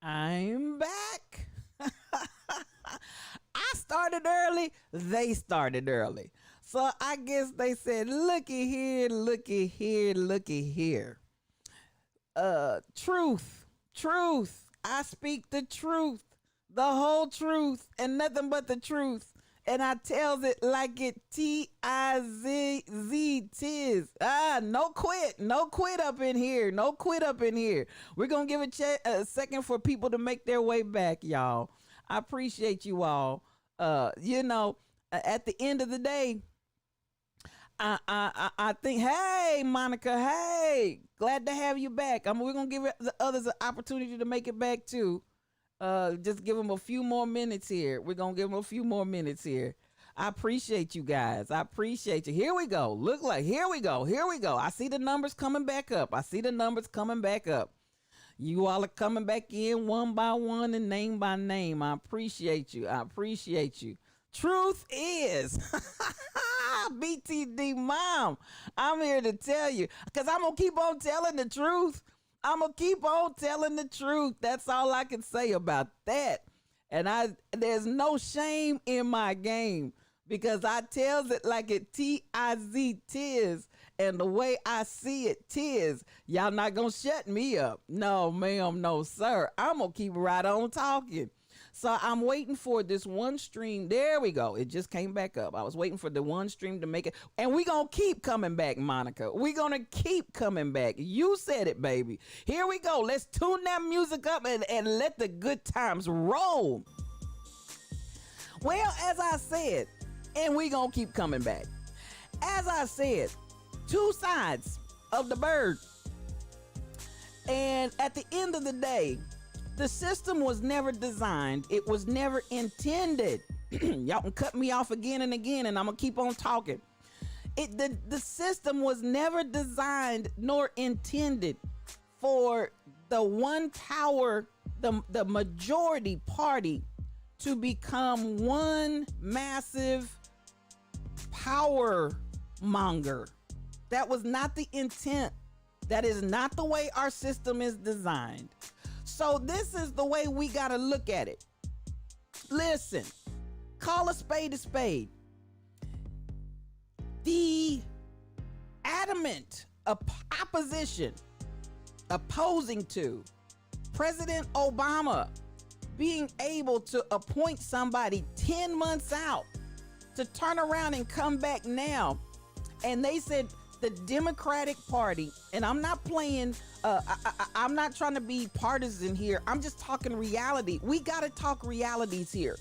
I'm back. I started early. They started early. So I guess they said, looky here, looky here, looky here. Truth. I speak the truth, the whole truth, and nothing but the truth. And I tells it like it T-I-Z-Z tis. No quit up in here. No quit up in here. We're going to give a second for people to make their way back, y'all. I appreciate you all. At the end of the day, I think, hey, Monica, hey, glad to have you back. We're going to give the others an opportunity to make it back too. Just give them a few more minutes here. We're going to give them a few more minutes here. I appreciate you guys. I appreciate you. Here we go. Here we go. I see the numbers coming back up. You all are coming back in one by one and name by name. I appreciate you. Truth is, BTD mom, I'm here to tell you, because I'm going to keep on telling the truth. That's all I can say about that. And there's no shame in my game, because I tells it like it T-I-Z tis, and the way I see it tis. Y'all not gonna shut me up. No, ma'am, no, sir. I'm gonna keep right on talking. So I'm waiting for this one stream. There we go. It just came back up. I was waiting for the one stream to make it. And we're going to keep coming back, Monica. We're going to keep coming back. You said it, baby. Here we go. Let's tune that music up and let the good times roll. Well, as I said, and we're going to keep coming back. As I said, two sides of the bird. And at the end of the day, the system was never designed. It was never intended. Y'all can cut me off again and again, and I'm going to keep on talking. The system was never designed nor intended for the one power, the majority party, to become one massive power monger. That was not the intent. That is not the way our system is designed. So this is the way we got to look at it. Listen, call a spade a spade. The adamant opposition opposing to President Obama being able to appoint somebody 10 months out to turn around and come back now. And they said the Democratic Party, and I'm not playing, I'm not trying to be partisan here. I'm just talking reality. We got to talk realities here.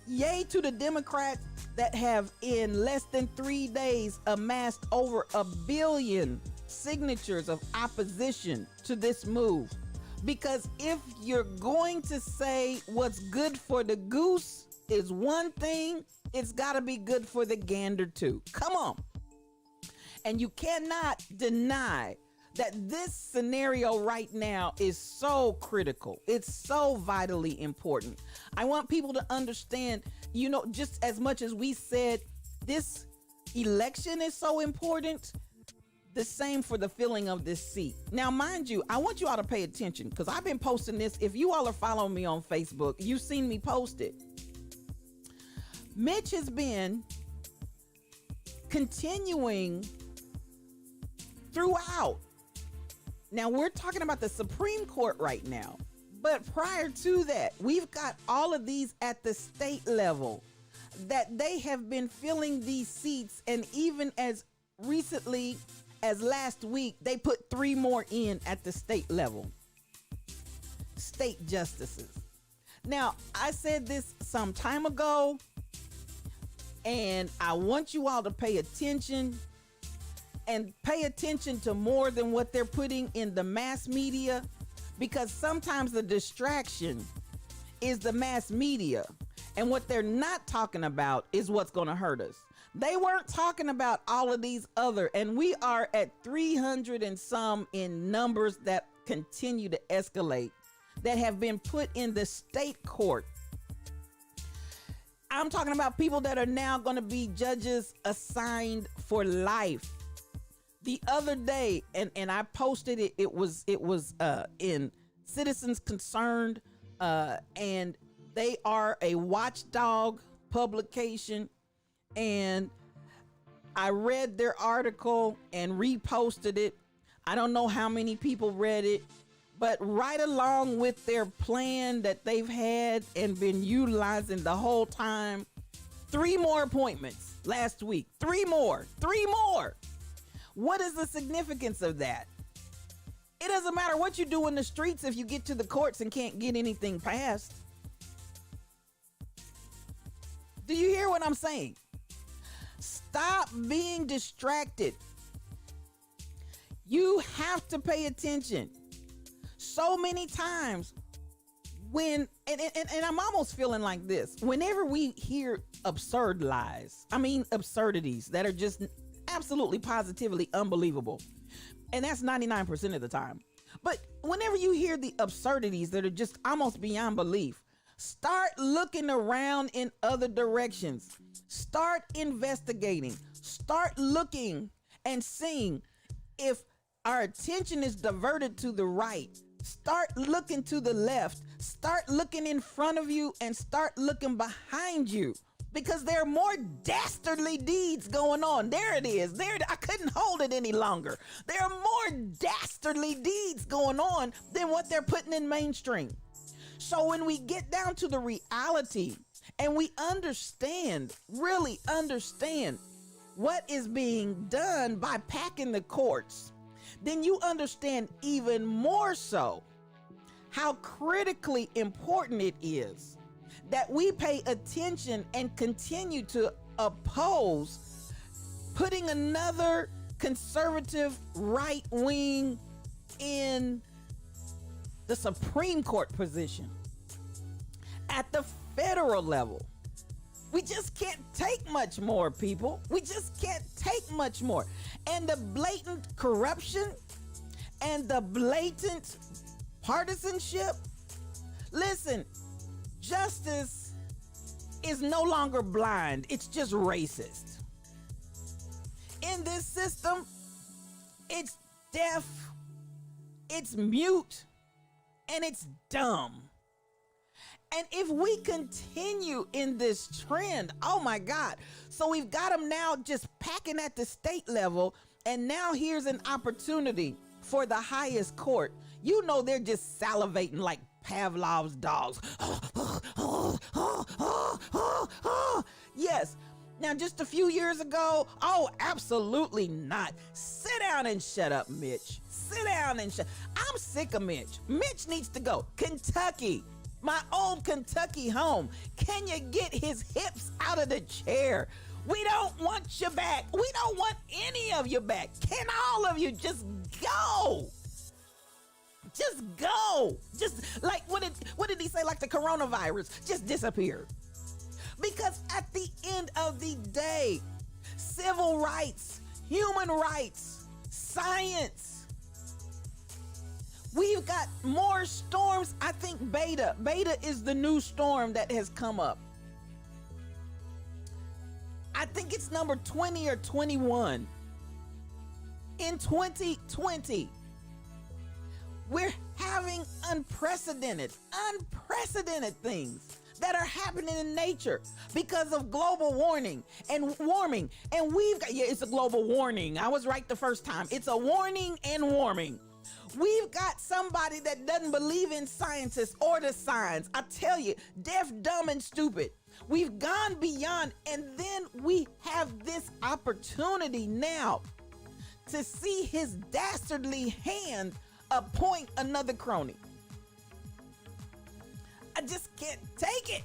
Yay to the Democrats that have in less than 3 days amassed over 1 billion signatures of opposition to this move. Because if you're going to say what's good for the goose is one thing, it's got to be good for the gander too. Come on. And you cannot deny that this scenario right now is so critical. It's so vitally important. I want people to understand, just as much as we said this election is so important, the same for the filling of this seat. Now, mind you, I want you all to pay attention, because I've been posting this. If you all are following me on Facebook, you've seen me post it. Mitch has been continuing throughout. Now, we're talking about the Supreme Court right now. But prior to that, we've got all of these at the state level that they have been filling these seats. And even as recently as last week, they put 3 more in at the state level. State justices. Now, I said this some time ago, and I want you all to pay attention, and pay attention to more than what they're putting in the mass media, because sometimes the distraction is the mass media, and what they're not talking about is what's going to hurt us. They weren't talking about all of these other, and we are at 300 and some in numbers that continue to escalate, that have been put in the state court. I'm talking about people that are now going to be judges assigned for life. The other day, and I posted it. It was in Citizens Concerned, and they are a watchdog publication. And I read their article and reposted it. I don't know how many people read it, but right along with their plan that they've had and been utilizing the whole time, 3 more appointments last week. 3 more. What is the significance of that? It doesn't matter what you do in the streets if you get to the courts and can't get anything passed. Do you hear what I'm saying? Stop being distracted. You have to pay attention. So many times when, and I'm almost feeling like this, whenever we hear absurd lies, I mean absurdities that are just absolutely positively unbelievable, and that's 99% of the time. But whenever you hear the absurdities that are just almost beyond belief, start looking around in other directions. Start investigating. Start looking and seeing if our attention is diverted to the right. Start looking to the left. Start looking in front of you and start looking behind you, because there are more dastardly deeds going on. There it is. I couldn't hold it any longer. There are more dastardly deeds going on than what they're putting in mainstream. So when we get down to the reality and we understand, really understand what is being done by packing the courts, then you understand even more so how critically important it is that we pay attention and continue to oppose putting another conservative right wing in the Supreme Court position at the federal level. We just can't take much more, people. We just can't take much more. And the blatant corruption and the blatant partisanship, listen, justice is no longer blind. It's just racist. In this system, it's deaf, it's mute, and it's dumb. And if we continue in this trend, oh my God. So we've got them now just packing at the state level, and now here's an opportunity for the highest court. You know, they're just salivating like Pavlov's dogs. Yes. Now, just a few years ago, oh, absolutely not. Sit down and shut up, Mitch. Sit down and shut. I'm sick of Mitch. Mitch needs to go. Kentucky, my old Kentucky home. Can you get his hips out of the chair? We don't want you back. We don't want any of you back. Can all of you just go? Just go. Just like, what did he say? Like the coronavirus, just disappear. Because at the end of the day, civil rights, human rights, science, we've got more storms. I think Beta is the new storm that has come up. I think it's number 20 or 21. In 2020, we're having unprecedented things that are happening in nature because of global warming. And we've got, yeah, it's a global warning. I was right the first time. It's a warning and warming. We've got somebody that doesn't believe in scientists or the science. I tell you, deaf, dumb, and stupid. We've gone beyond, and then we have this opportunity now to see his dastardly hand appoint another crony. I just can't take it.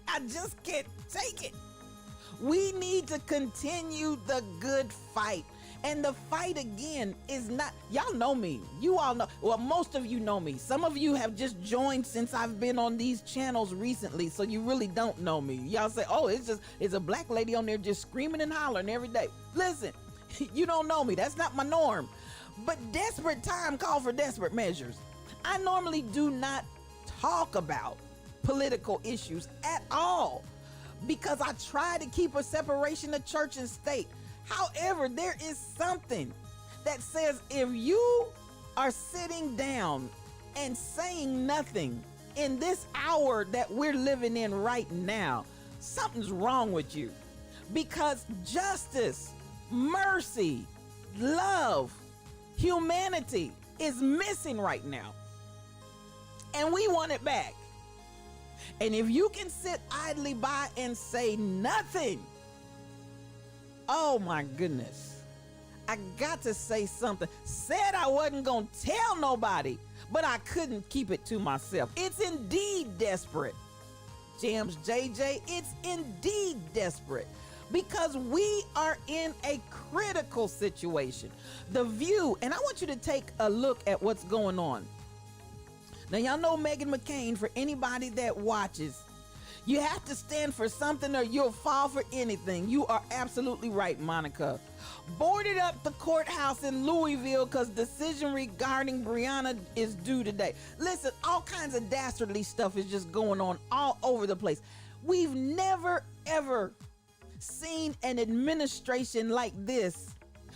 I just can't take it. We need to continue the good fight. And the fight again is not, y'all know me. You all know, well, most of you know me. Some of you have just joined since I've been on these channels recently, so you really don't know me. Y'all say, oh, it's a black lady on there just screaming and hollering every day. Listen, you don't know me. That's not my norm. But desperate time call for desperate measures. I normally do not talk about political issues at all because I try to keep a separation of church and state. However, there is something that says if you are sitting down and saying nothing in this hour that we're living in right now, something's wrong with you. Because justice, mercy, love, humanity is missing right now. And we want it back. And if you can sit idly by and say nothing, oh my goodness, I got to say something. Said I wasn't going to tell nobody, but I couldn't keep it to myself. It's indeed desperate. Jams JJ, it's indeed desperate because we are in a critical situation. The View, and I want you to take a look at what's going on. Now, y'all know Meghan McCain, for anybody that watches, you have to stand for something or you'll fall for anything. You are absolutely right, Monica. Boarded up the courthouse in Louisville because decision regarding Breonna is due today. Listen, all kinds of dastardly stuff is just going on all over the place. We've never, ever seen an administration like this.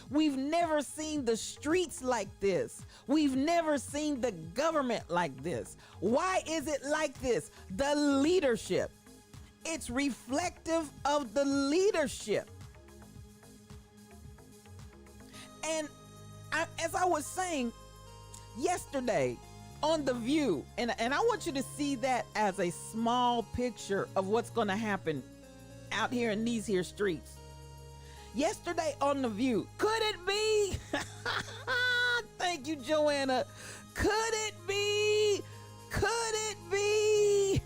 We've never seen the streets like this. We've never seen the government like this. Why is it like this? The leadership. It's reflective of the leadership. And as I was saying yesterday on The View, and I want you to see that as a small picture of what's going to happen out here in these here streets. Yesterday on The View, could it be? Thank you, Joanna. Could it be? Could it be?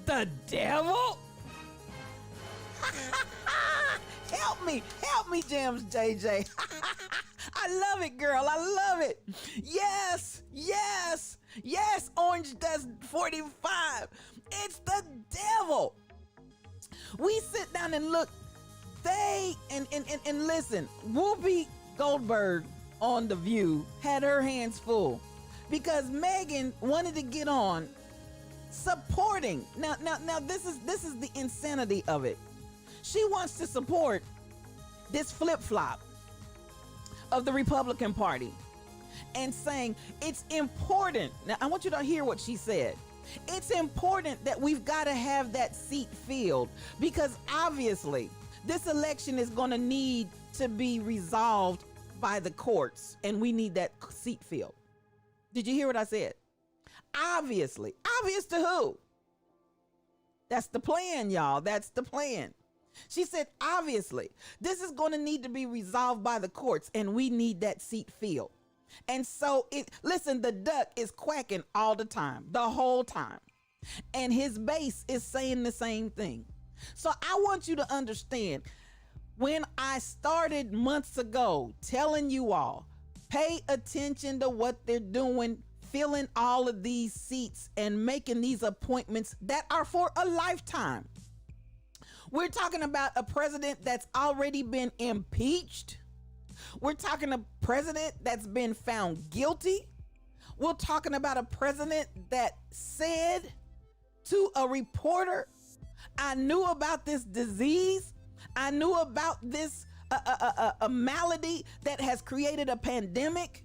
The devil? Help me, Jams JJ. I love it, girl. I love it. Yes, Orange Dust 45. It's the devil. We sit down and look. And listen, Whoopi Goldberg on The View had her hands full because Meghan wanted to get on supporting. Now this is the insanity of it. She wants to support this flip-flop of the Republican Party and saying it's important. Now I want you to hear what she said. It's important that we've got to have that seat filled because obviously this election is going to need to be resolved by the courts and we need that seat filled. Did you hear what I said? Obviously. Obvious to who? That's the plan, y'all. That's the plan. She said, obviously, this is going to need to be resolved by the courts and we need that seat filled. And so, listen, the duck is quacking all the time, the whole time. And his base is saying the same thing. So I want you to understand, when I started months ago telling you all, pay attention to what they're doing, filling all of these seats and making these appointments that are for a lifetime. We're talking about a president that's already been impeached. We're talking a president that's been found guilty. We're talking about a president that said to a reporter, I knew about this disease. I knew about this a malady that has created a pandemic.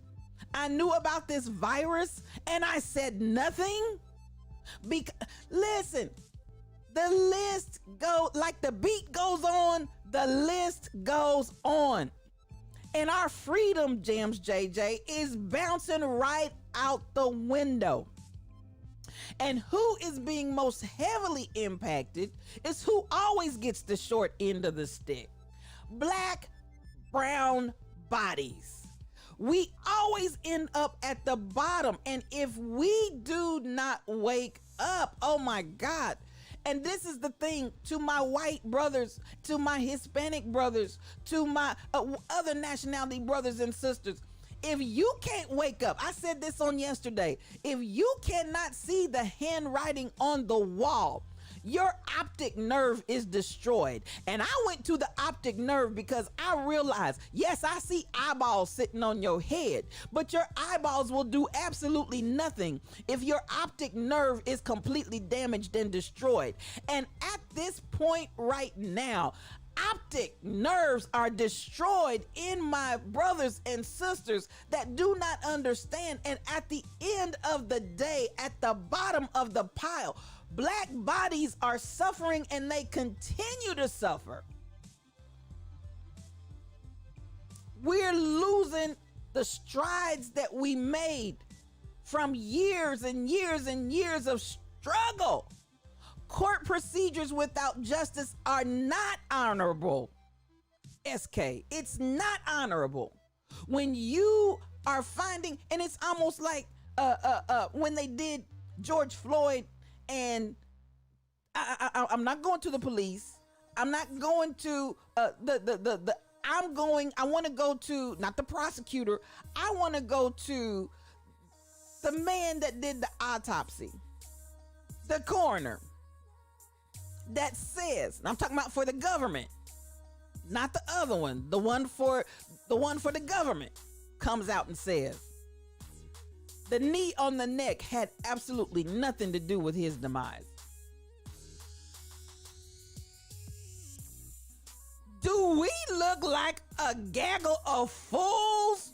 I knew about this virus and I said nothing. Listen, the list like the beat goes on, the list goes on. And our freedom, Jams JJ, is bouncing right out the window. And who is being most heavily impacted is who always gets the short end of the stick. Black, brown bodies. We always end up at the bottom. And if we do not wake up, oh my God. And this is the thing, to my white brothers, to my Hispanic brothers, to my other nationality brothers and sisters. If you can't wake up, I said this on yesterday, if you cannot see the handwriting on the wall, your optic nerve is destroyed. And I went to the optic nerve because I realized, yes, I see eyeballs sitting on your head, but your eyeballs will do absolutely nothing if your optic nerve is completely damaged and destroyed. And at this point right now, optic nerves are destroyed in my brothers and sisters that do not understand. And at the end of the day, at the bottom of the pile, black bodies are suffering and they continue to suffer. We're losing the strides that we made from years and years and years of struggle. Court procedures without justice are not honorable. SK, it's not honorable. When you are finding, and it's almost like when they did George Floyd, and I'm not going to the police. I'm not going to I want to go to, not the prosecutor, I want to go to the man that did the autopsy, the coroner, that says, and I'm talking about for the government, not the other one, the one for the government, comes out and says, the knee on the neck had absolutely nothing to do with his demise. Do we look like a gaggle of fools?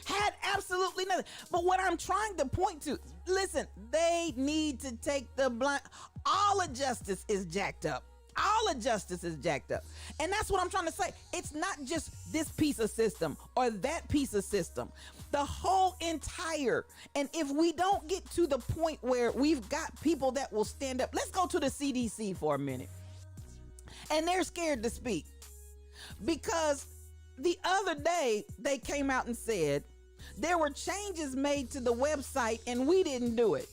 Had absolutely nothing. But what I'm trying to point to, listen, they need to take the blind. All of justice is jacked up. All of justice is jacked up. And that's what I'm trying to say. It's not just this piece of system or that piece of system. The whole entire, and if we don't get to the point where we've got people that will stand up, let's go to the CDC for a minute. And they're scared to speak because the other day they came out and said there were changes made to the website and we didn't do it.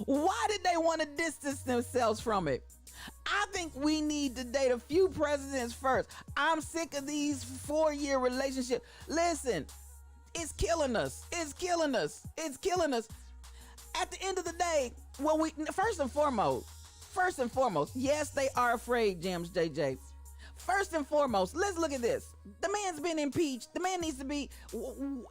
Why did they want to distance themselves from it? I think we need to date a few presidents first. I'm sick of these 4-year relationships. Listen, it's killing us. It's killing us. It's killing us. At the end of the day, well, first and foremost, yes, they are afraid, James JJ. First and foremost, let's look at this. The man's been impeached. The man needs to be,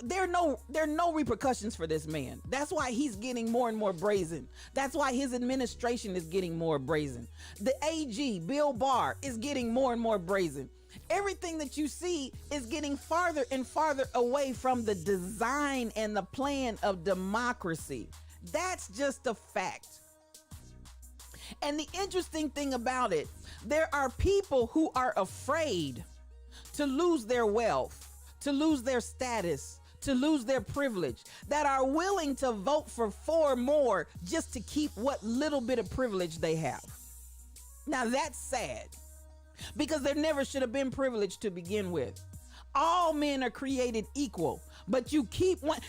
there are no repercussions for this man. That's why he's getting more and more brazen. That's why his administration is getting more brazen. The AG, Bill Barr, is getting more and more brazen. Everything that you see is getting farther and farther away from the design and the plan of democracy. That's just a fact. And the interesting thing about it, there are people who are afraid to lose their wealth, to lose their status, to lose their privilege, that are willing to vote for 4 more just to keep what little bit of privilege they have. Now that's sad, because there never should have been privilege to begin with. All men are created equal, but you keep one.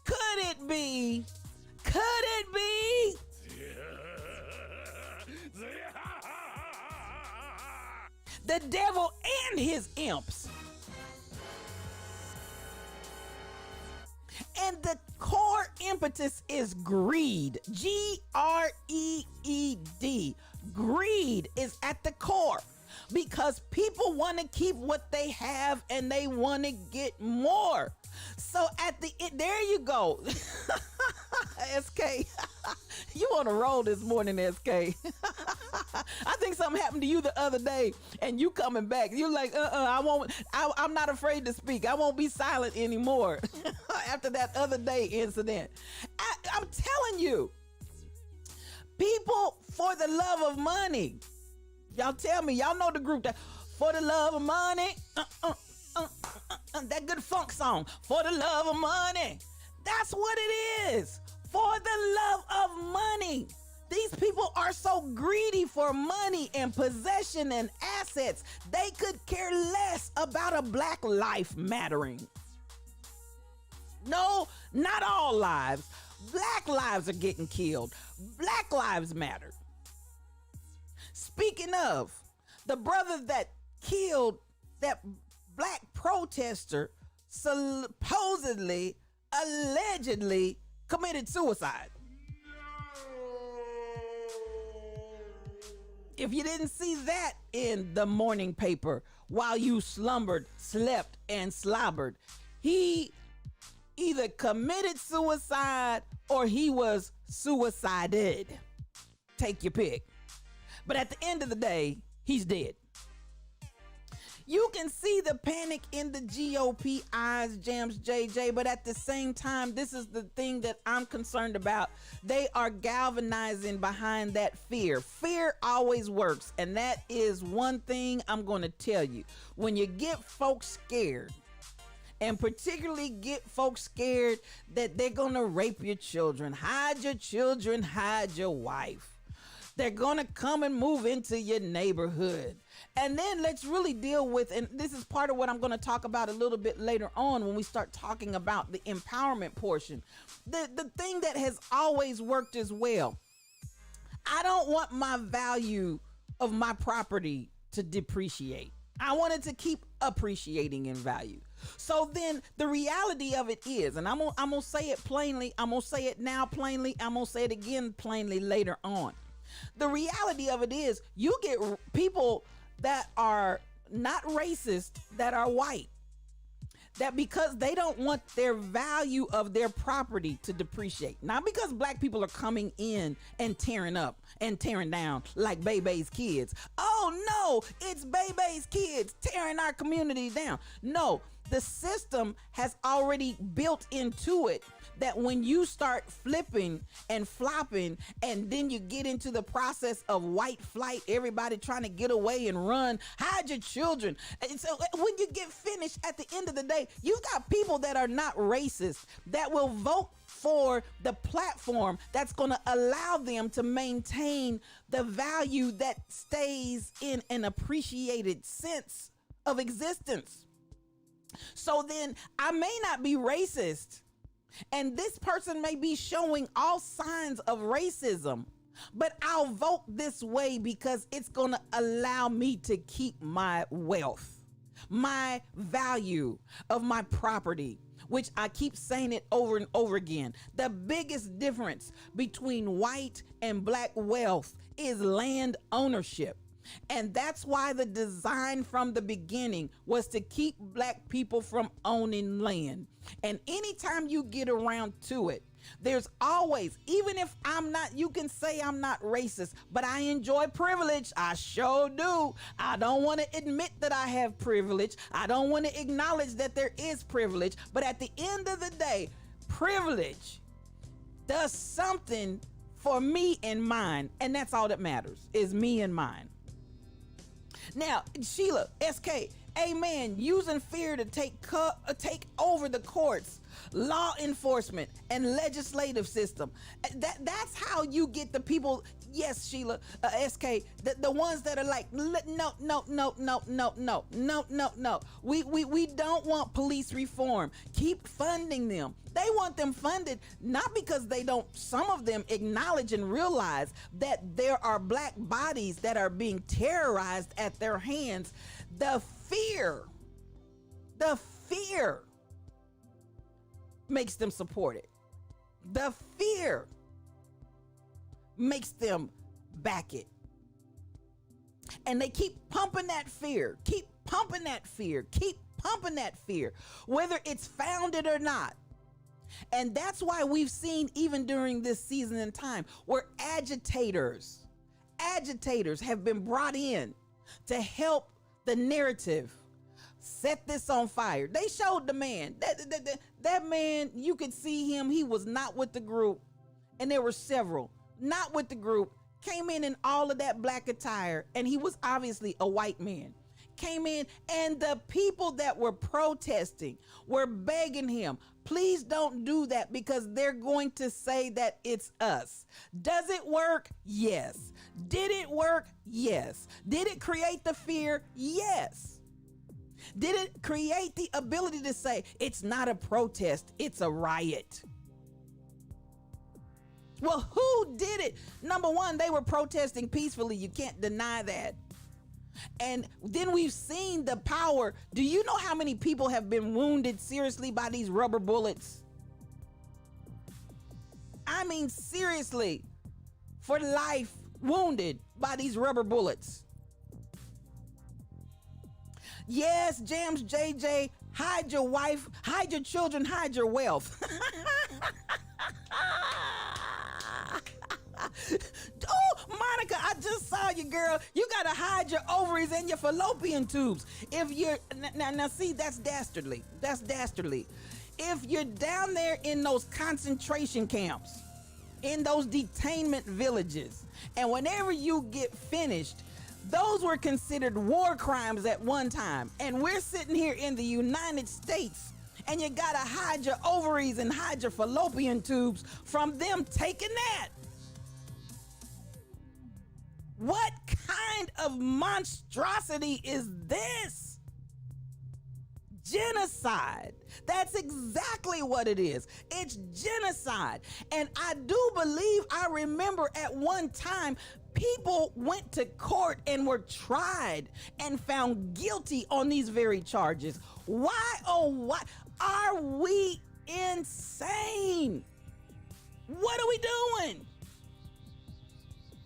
Could it be? The devil and his imps. And the core impetus is greed. Greed. Greed is at the core because people want to keep what they have and they want to get more. So at the end, there you go. SK, you on a roll this morning, SK. I think something happened to you the other day and you coming back. You're like, I'm not afraid to speak. I won't be silent anymore after that other day incident. I'm telling you, people for the love of money. Y'all tell me, y'all know the group that for the love of money, that good funk song, for the love of money. That's what it is. For the love of money. These people are so greedy for money and possession and assets. They could care less about a black life mattering. No, not all lives. Black lives are getting killed. Black lives matter. Speaking of, the brother that killed that black protester supposedly, allegedly committed suicide. If you didn't see that in the morning paper while you slumbered, slept, and slobbered, he either committed suicide or he was suicided. Take your pick. But at the end of the day, he's dead. You can see the panic in the GOP eyes, Jams JJ, but at the same time, this is the thing that I'm concerned about. They are galvanizing behind that fear. Fear always works, and that is one thing I'm going to tell you. When you get folks scared, and particularly get folks scared that they're going to rape your children, hide your wife. They're going to come and move into your neighborhood. And then let's really deal with, and this is part of what I'm going to talk about a little bit later on when we start talking about the empowerment portion. The thing that has always worked as well. I don't want my value of my property to depreciate. I want it to keep appreciating in value. So then the reality of it is, and I'm gonna say it plainly, I'm gonna say it now plainly, I'm gonna say it again plainly later on. The reality of it is you get people that are not racist that are white, that because they don't want their value of their property to depreciate, not because black people are coming in and tearing up and tearing down like Bebe's kids. Oh no, it's Bebe's kids tearing our community down. No, the system has already built into it that when you start flipping and flopping, and then you get into the process of white flight, everybody trying to get away and run, hide your children. And so when you get finished, at the end of the day, you've got people that are not racist that will vote for the platform that's going to allow them to maintain the value that stays in an appreciated sense of existence. So then I may not be racist, and this person may be showing all signs of racism, but I'll vote this way because it's going to allow me to keep my wealth, my value of my property, which I keep saying it over and over again. The biggest difference between white and black wealth is land ownership. And that's why the design from the beginning was to keep black people from owning land. And anytime you get around to it, there's always, even if I'm not, you can say I'm not racist, but I enjoy privilege. I sure do. I don't want to admit that I have privilege. I don't want to acknowledge that there is privilege. But at the end of the day, privilege does something for me and mine. And that's all that matters, is me and mine. Now, Sheila, SK, amen, using fear to take over the courts, law enforcement, and legislative system. That's how you get the people, yes, Sheila, SK, the ones that are like, no. We don't want police reform. Keep funding them. They want them funded not because they don't, some of them acknowledge and realize that there are black bodies that are being terrorized at their hands. The fear makes them support it. The fear makes them back it. And they keep pumping that fear, whether it's founded or not. And that's why we've seen, even during this season in time, where agitators have been brought in to help the narrative set this on fire. They showed the man, that man, you could see him, he was not with the group. And there were several not with the group, came in all of that black attire, and he was obviously a white man. Came in, and the people that were protesting were begging him, please don't do that because they're going to say that it's us. Does it work? Yes. Did it work? Yes. Did it create the fear? Yes. Did it create the ability to say it's not a protest, it's a riot? Well, who did it? Number one, they were protesting peacefully. You can't deny that. And then we've seen the power. Do you know how many people have been wounded seriously by these rubber bullets? I mean, seriously, for life, wounded by these rubber bullets. Yes, Jams JJ, hide your wife, hide your children, hide your wealth. Oh, Monica, I just saw you, girl. You gotta hide your ovaries and your fallopian tubes. If you're now see, that's dastardly. That's dastardly. If you're down there in those concentration camps, in those detainment villages, and whenever you get finished, those were considered war crimes at one time. And we're sitting here in the United States, and you gotta hide your ovaries and hide your fallopian tubes from them taking that. What kind of monstrosity is this? Genocide. That's exactly what it is. It's genocide. And I do believe, I remember at one time, people went to court and were tried and found guilty on these very charges. Why, oh, why are we insane? What are we doing?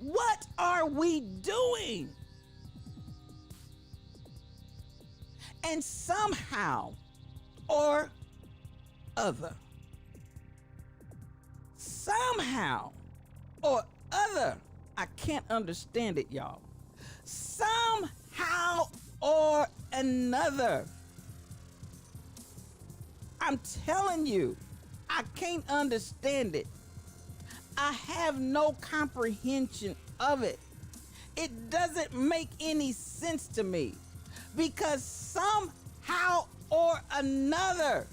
What are we doing? And somehow or other, I can't understand it, y'all. Somehow or another, I'm telling you, I can't understand it. I have no comprehension of it. It doesn't make any sense to me, because somehow or another,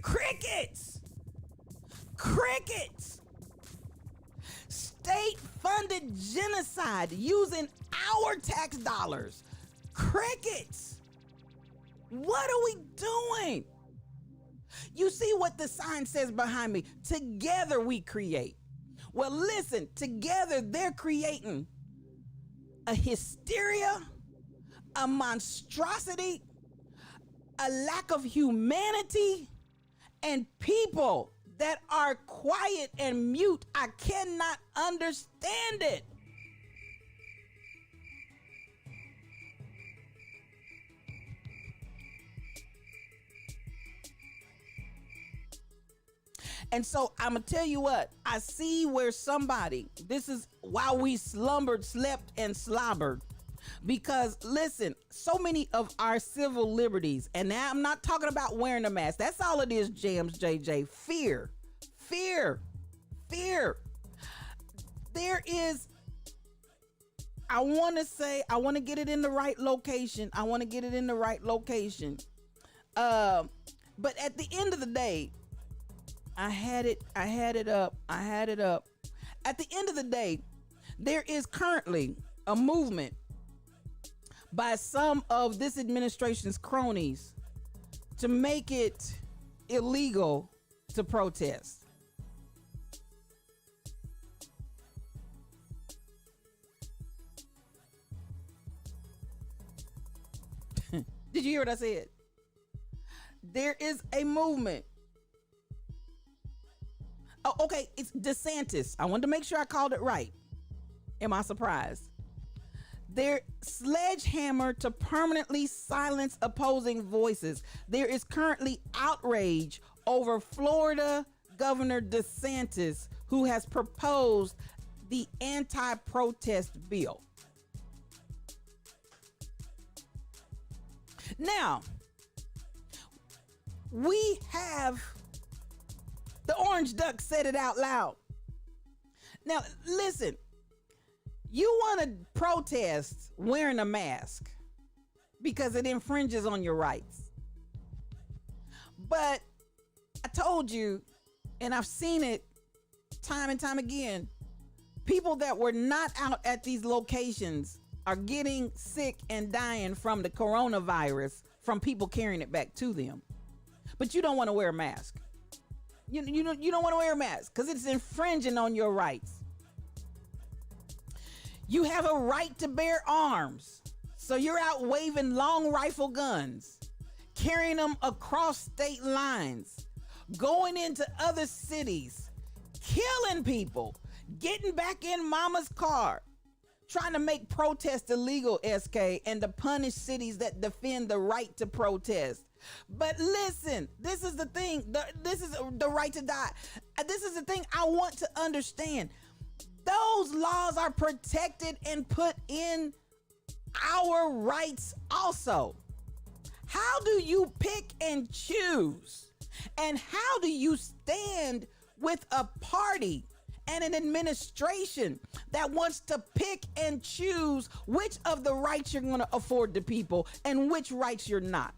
crickets, state-funded genocide using our tax dollars, crickets. What are we doing? You see what the sign says behind me? Together we create. Well, listen, together they're creating a hysteria, a monstrosity, a lack of humanity, and people that are quiet and mute. I cannot understand it. And so I'm going to tell you what, I see where somebody, this is while we slumbered, slept, and slobbered. Because listen, so many of our civil liberties, and now I'm not talking about wearing a mask. That's all it is, Jams JJ. Fear. There is, I want to get it in the right location. But at the end of the day, I had it up. At the end of the day, there is currently a movement by some of this administration's cronies to make it illegal to protest. Did you hear what I said? There is a movement. Oh, okay, it's DeSantis. I wanted to make sure I called it right. Am I surprised? Their sledgehammer to permanently silence opposing voices. There is currently outrage over Florida Governor DeSantis, who has proposed the anti-protest bill. Now, we have the orange duck said it out loud. Now, listen, you want to protest wearing a mask because it infringes on your rights. But I told you, and I've seen it time and time again, people that were not out at these locations are getting sick and dying from the coronavirus from people carrying it back to them. But you don't want to wear a mask. You don't want to wear a mask because it's infringing on your rights. You have a right to bear arms. So you're out waving long rifle guns, carrying them across state lines, going into other cities, killing people, getting back in mama's car, trying to make protest illegal, SK, and to punish cities that defend the right to protest. But listen, this is the thing. This is the right to die. This is the thing I want to understand. Those laws are protected and put in our rights also. How do you pick and choose? And how do you stand with a party and an administration that wants to pick and choose which of the rights you're going to afford to people and which rights you're not?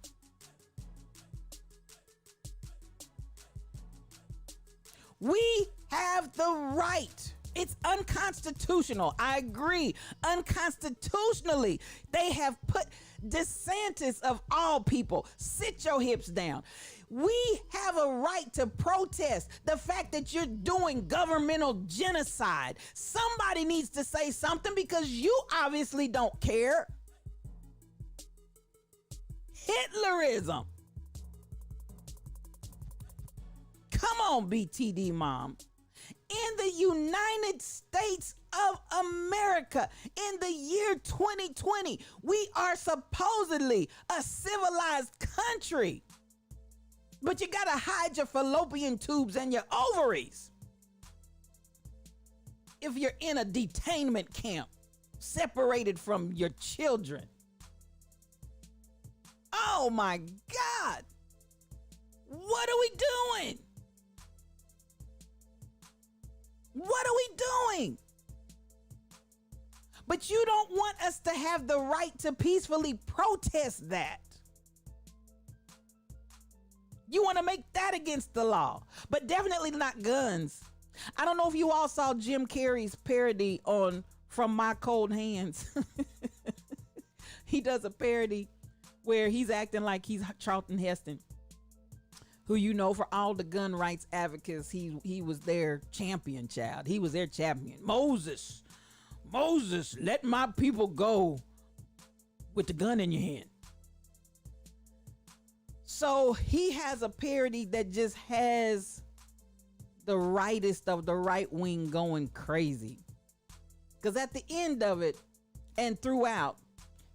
We have the right. It's unconstitutional. I agree. Unconstitutionally, they have put DeSantis of all people, sit your hips down. We have a right to protest the fact that you're doing governmental genocide. Somebody needs to say something because you obviously don't care. Hitlerism. Come on, BTD mom. In the United States of America, in the year 2020, we are supposedly a civilized country. But you gotta hide your fallopian tubes and your ovaries if you're in a detainment camp, separated from your children. Oh my God. What are we doing? What are we doing? But you don't want us to have the right to peacefully protest that. You want to make that against the law, but definitely not guns. I don't know if you all saw Jim Carrey's parody on From My Cold Hands. He does a parody where he's acting like he's Charlton Heston, who, you know, for all the gun rights advocates, he was their champion child. He was their champion. Moses, let my people go with the gun in your hand. So he has a parody that just has the rightest of the right wing going crazy. Because at the end of it and throughout,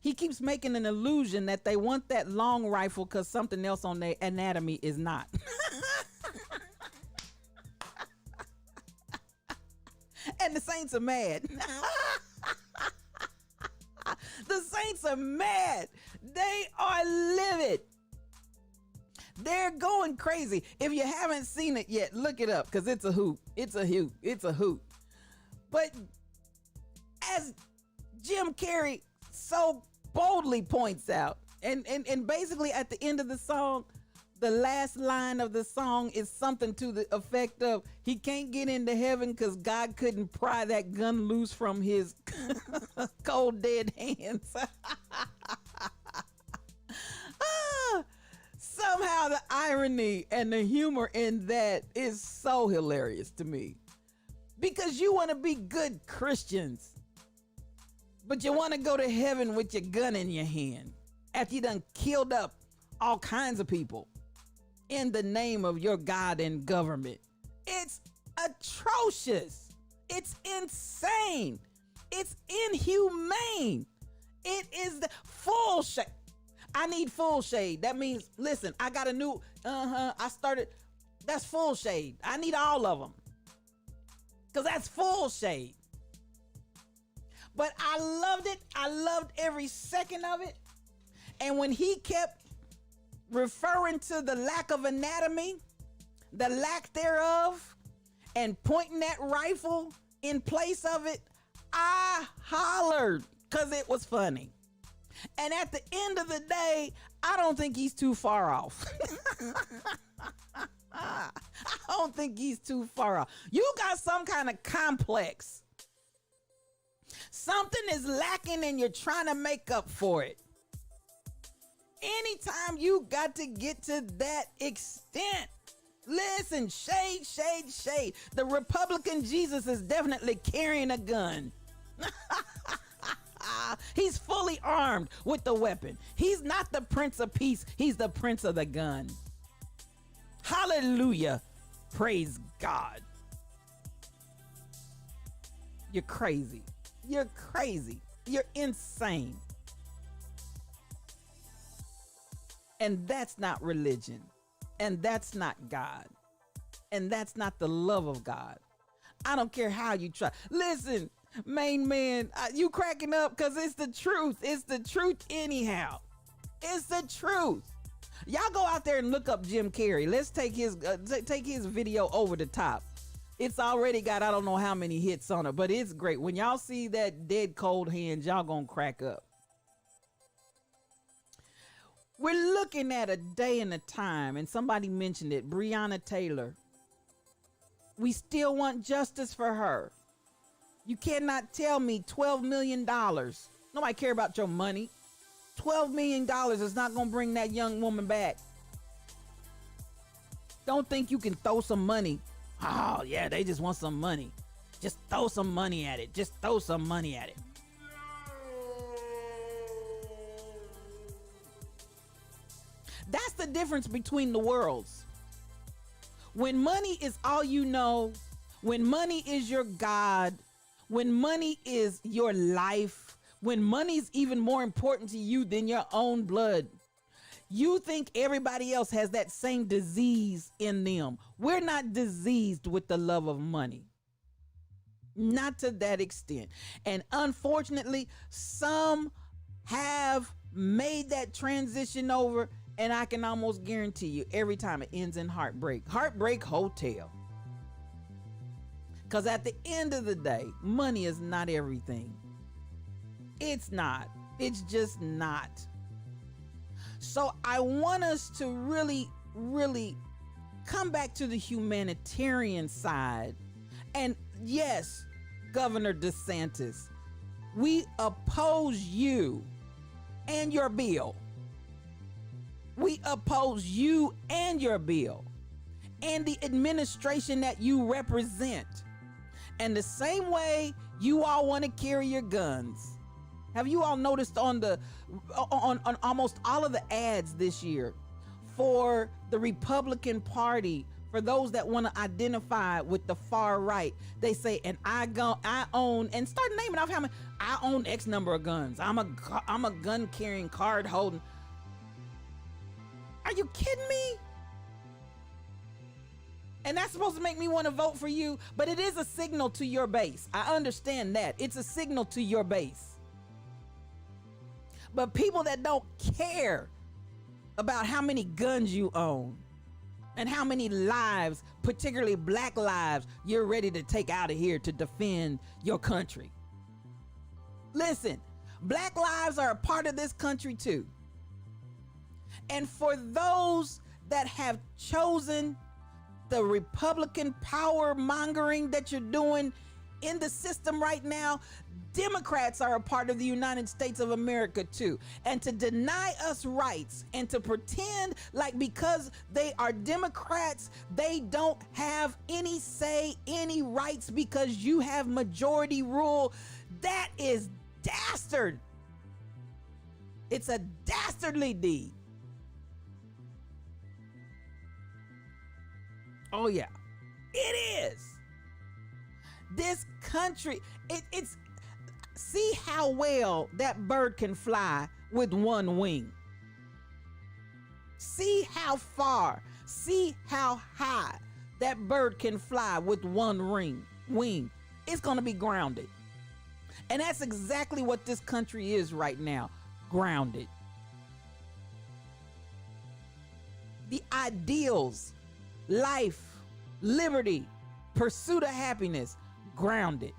he keeps making an illusion that they want that long rifle because something else on their anatomy is not. And the Saints are mad. The Saints are mad. They are livid. They're going crazy. If you haven't seen it yet, look it up because it's a hoot. It's a hoot. It's a hoot. But as Jim Carrey so boldly points out, and basically at the end of the song, the last line of the song is something to the effect of, he can't get into heaven because God couldn't pry that gun loose from his cold dead hands. Somehow the irony and the humor in that is so hilarious to me, because you want to be good Christians, but you want to go to heaven with your gun in your hand after you done killed up all kinds of people in the name of your God and government. It's atrocious. It's insane. It's inhumane. It is the full shade. I need full shade. That means, listen, I got a new, that's full shade. I need all of them, because that's full shade. But I loved it. I loved every second of it. And when he kept referring to the lack of anatomy, the lack thereof, and pointing that rifle in place of it, I hollered because it was funny. And at the end of the day, I don't think he's too far off. I don't think he's too far off. You got some kind of complex. Something is lacking and you're trying to make up for it. Anytime you got to get to that extent, listen, shade, shade, shade. The Republican Jesus is definitely carrying a gun. He's fully armed with the weapon. He's not the Prince of Peace. He's the Prince of the gun. Hallelujah. Praise God. You're crazy. You're crazy. You're insane. And that's not religion. And that's not God. And that's not the love of God. I don't care how you try. Listen, main man, you cracking up because it's the truth. It's the truth anyhow. It's the truth. Y'all go out there and look up Jim Carrey. Let's take his video over the top. It's already got I don't know how many hits on it, but it's great. When y'all see that dead cold hands, y'all gonna crack up. We're looking at a day and a time, and somebody mentioned it, Breonna Taylor. We still want justice for her. You cannot tell me $12 million. Nobody care about your money. $12 million is not going to bring that young woman back. Don't think you can throw some money. Oh, yeah, they just want some money. Just throw some money at it. Just throw some money at it. That's the difference between the worlds. When money is all you know, when money is your God, when money is your life, when money is even more important to you than your own blood, you think everybody else has that same disease in them. We're not diseased with the love of money. Not to that extent. And unfortunately, some have made that transition over. And I can almost guarantee you every time it ends in heartbreak. Heartbreak Hotel. Because at the end of the day, money is not everything. It's not. It's just not. So I want us to really, really come back to the humanitarian side. And yes, Governor DeSantis, we oppose you and your bill. We oppose you and your bill and the administration that you represent. And the same way you all want to carry your guns. Have you all noticed on almost all of the ads this year for the Republican Party, for those that want to identify with the far right, they say, and I own, and start naming off how many, I own X number of guns. I'm a gun carrying, card holding. Are you kidding me? And that's supposed to make me want to vote for you, but it is a signal to your base. I understand that. It's a signal to your base. But people that don't care about how many guns you own and how many lives, particularly black lives, you're ready to take out of here to defend your country. Listen, black lives are a part of this country too. And for those that have chosen the Republican power mongering that you're doing in the system right now, Democrats are a part of the United States of America too. And to deny us rights and to pretend like because they are Democrats, they don't have any say, any rights because you have majority rule, that is dastard. It's a dastardly deed. Oh yeah, it is. This country, it's, see how well that bird can fly with one wing. See how far, see how high that bird can fly with one wing. It's gonna be grounded. And that's exactly what this country is right now, grounded. The ideals, life, liberty, pursuit of happiness, grounded.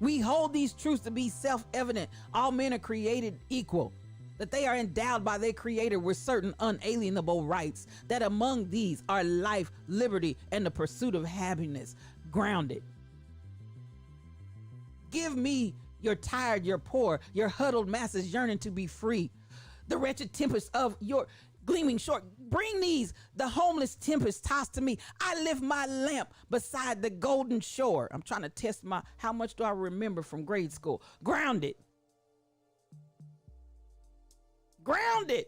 We hold these truths to be self-evident. All men are created equal, that they are endowed by their creator with certain unalienable rights, that among these are life, liberty, and the pursuit of happiness, grounded. Give me your tired, your poor, your huddled masses yearning to be free, the wretched tempest of your gleaming short. Bring these, the homeless tempest tossed to me. I lift my lamp beside the golden shore. I'm trying to test how much do I remember from grade school. Grounded. Grounded.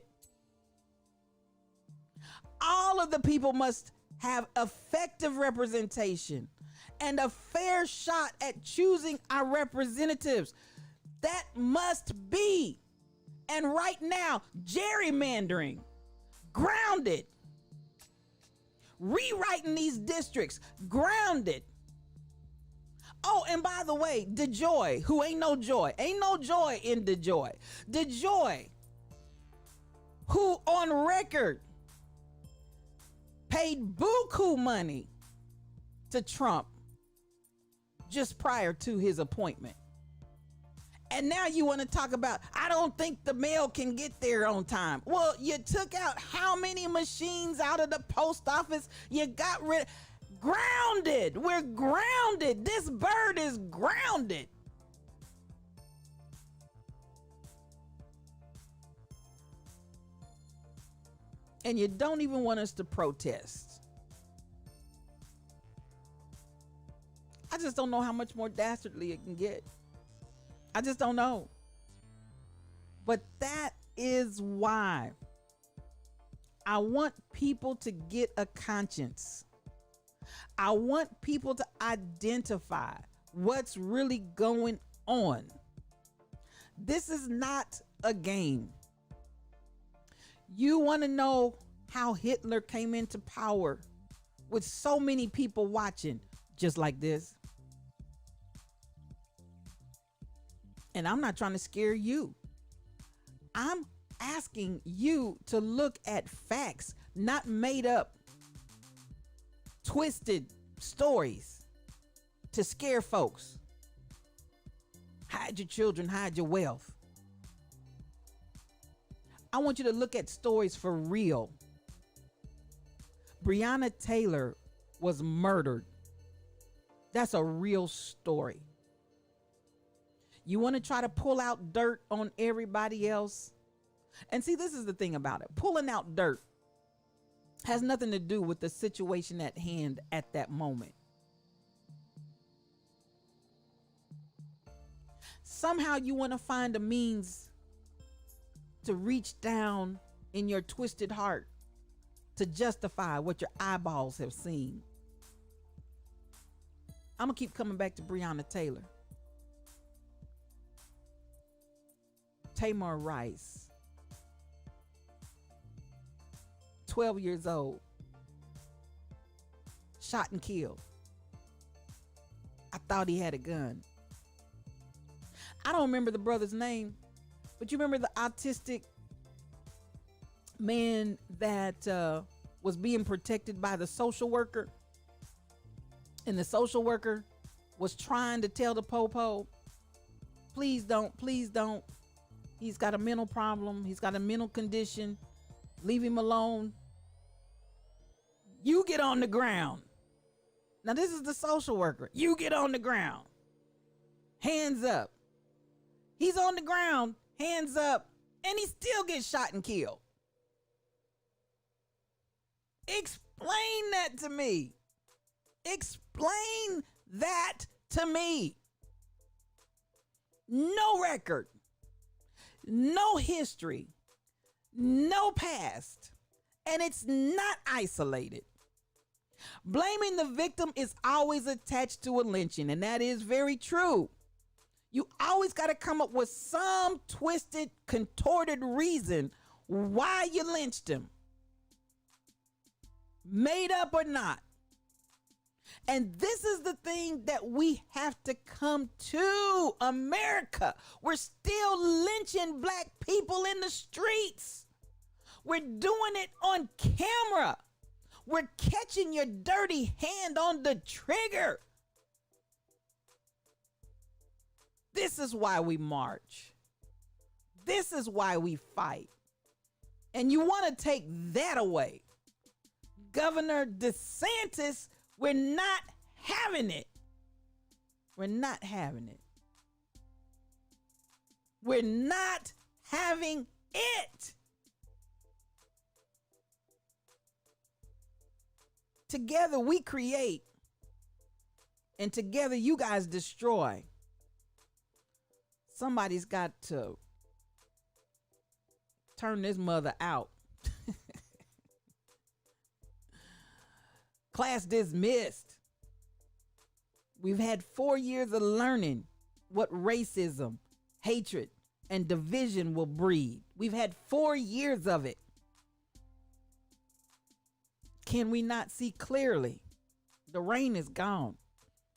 All of the people must have effective representation and a fair shot at choosing our representatives. That must be. And right now, gerrymandering, grounded, rewriting these districts, grounded. Oh, and by the way, DeJoy, who ain't no joy in DeJoy. DeJoy, who on record paid buku money to Trump just prior to his appointment. And now you want to talk about, I don't think the mail can get there on time. Well, you took out how many machines out of the post office? You got rid of. Grounded. We're grounded. This bird is grounded. And you don't even want us to protest. I just don't know how much more dastardly it can get. I just don't know. But that is why I want people to get a conscience. I want people to identify what's really going on. This is not a game. You want to know how Hitler came into power with so many people watching just like this? And I'm not trying to scare you. I'm asking you to look at facts, not made up, twisted stories to scare folks. Hide your children, hide your wealth. I want you to look at stories for real. Breonna Taylor was murdered. That's a real story. You want to try to pull out dirt on everybody else? And see, this is the thing about it. Pulling out dirt has nothing to do with the situation at hand at that moment. Somehow you want to find a means to reach down in your twisted heart to justify what your eyeballs have seen. I'm going to keep coming back to Breonna Taylor. Tamir Rice, 12 years old, shot and killed. I thought he had a gun. I don't remember the brother's name, but you remember the autistic man that was being protected by the social worker? And the social worker was trying to tell the popo, please don't, please don't. He's got a mental problem. He's got a mental condition. Leave him alone. You get on the ground. Now, this is the social worker. You get on the ground. Hands up. He's on the ground, hands up, and he still gets shot and killed. Explain that to me. Explain that to me. No record. No history, no past, and it's not isolated. Blaming the victim is always attached to a lynching, and that is very true. You always got to come up with some twisted, contorted reason why you lynched him, made up or not. And this is the thing that we have to come to, America. We're still lynching black people in the streets. We're doing it on camera. We're catching your dirty hand on the trigger. This is why we march. This is why we fight. And you want to take that away. Governor DeSantis, we're not having it. We're not having it. We're not having it. Together we create, and together you guys destroy. Somebody's got to turn this mother out. Class dismissed. We've had 4 years of learning what racism, hatred, and division will breed. We've had 4 years of it. Can we not see clearly? The rain is gone.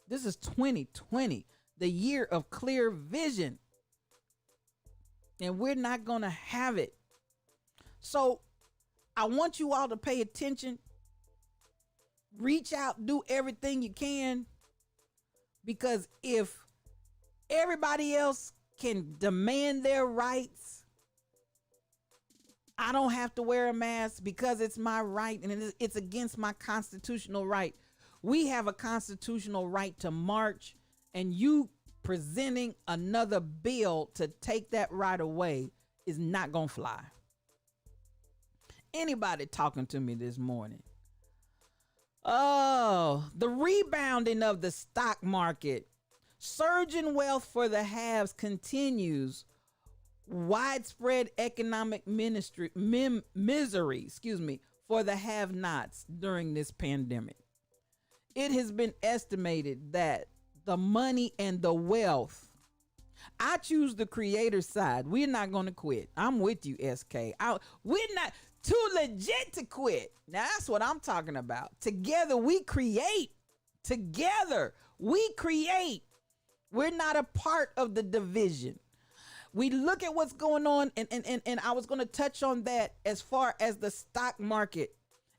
This is 2020, the year of clear vision. And we're not going to have it. So I want you all to pay attention. Reach out, do everything you can. Because if everybody else can demand their rights, I don't have to wear a mask because it's my right and it's against my constitutional right. We have a constitutional right to march, and you presenting another bill to take that right away is not gonna fly. Anybody talking to me this morning? Oh, the rebounding of the stock market. Surging wealth for the haves continues. Widespread economic misery, for the have-nots during this pandemic. It has been estimated that the money and the wealth. I choose the creator side. We're not going to quit. I'm with you, SK. We're not too legit to quit. Now that's what I'm talking about. Together we create. Together we create. We're not a part of the division. We look at what's going on, and I was going to touch on that as far as the stock market.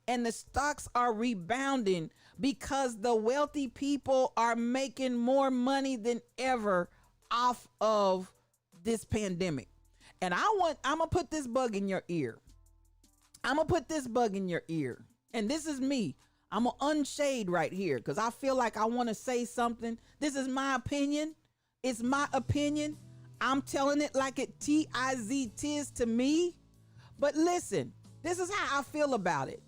And the stocks are rebounding because the wealthy people are making more money than ever off of this pandemic. And I'm going to put this bug in your ear. I'm going to put this bug in your ear. And this is me. I'm going to unshade right here because I feel like I want to say something. This is my opinion. It's my opinion. I'm telling it like it tis to me. But listen, this is how I feel about it.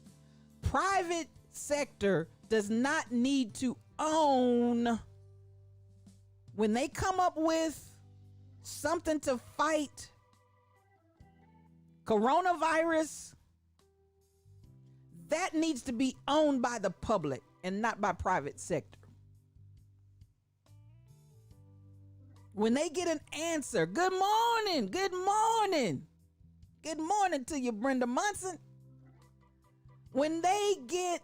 Private sector does not need to own. When they come up with something to fight coronavirus, that needs to be owned by the public and not by private sector. When they get an answer, good morning to you, Brenda Munson. When they get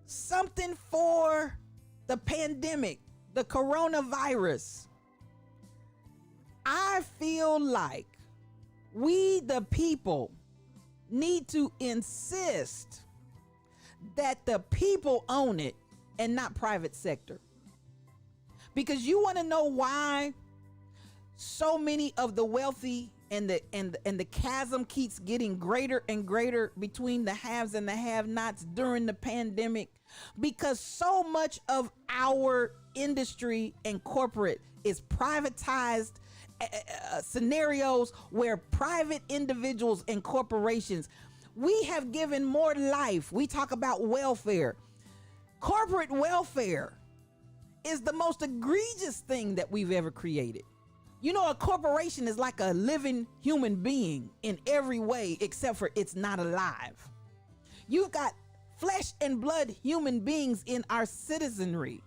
something for the pandemic, the coronavirus, I feel like we, the people, need to insist that the people own it and not private sector. Because you want to know why so many of the wealthy and the chasm keeps getting greater and greater between the haves and the have-nots during the pandemic? Because so much of our industry and corporate is privatized scenarios where private individuals and corporations, we have given more life. We talk about welfare. Corporate welfare is the most egregious thing that we've ever created. You know, a corporation is like a living human being in every way, except for it's not alive. You've got flesh and blood human beings in our citizenry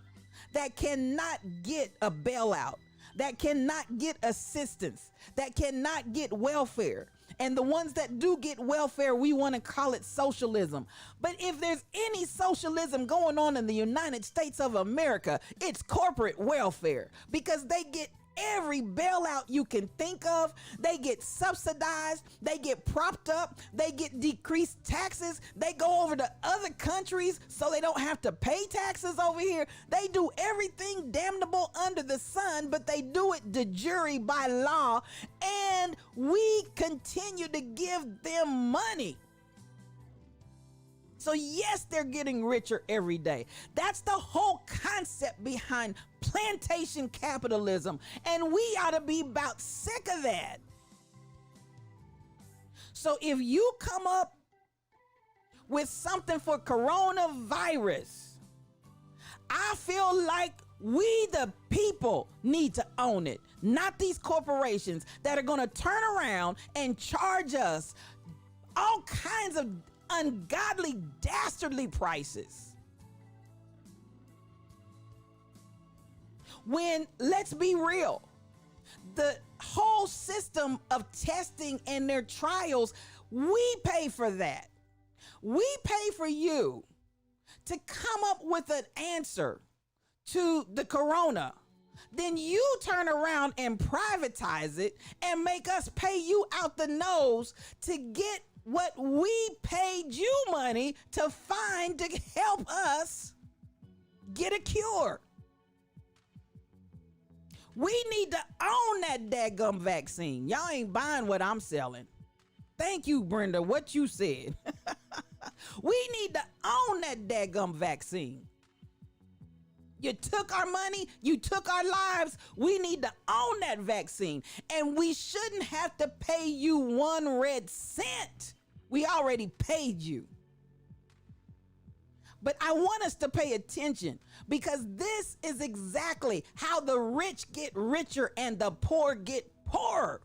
that cannot get a bailout, that cannot get assistance, that cannot get welfare. And the ones that do get welfare, we want to call it socialism. But if there's any socialism going on in the United States of America, it's corporate welfare, because they get every bailout you can think of. They get subsidized, they get propped up, they get decreased taxes, they go over to other countries so they don't have to pay taxes over here. They do everything damnable under the sun, but they do it de jure by law, and we continue to give them money. So yes, they're getting richer every day. That's the whole concept behind plantation capitalism. And we ought to be about sick of that. So if you come up with something for coronavirus, I feel like we, the people, need to own it, not these corporations that are going to turn around and charge us all kinds of ungodly, dastardly prices. When, let's be real, the whole system of testing and their trials, we pay for that. We pay for you to come up with an answer to the corona. Then you turn around and privatize it and make us pay you out the nose to get what we paid you money to find to help us get a cure. We need to own that daggum vaccine. Y'all ain't buying what I'm selling. Thank you, Brenda, what you said. We need to own that daggum vaccine. You took our money, you took our lives. We need to own that vaccine. And we shouldn't have to pay you 1 red cent. We already paid you. But I want us to pay attention, because this is exactly how the rich get richer and the poor get poorer.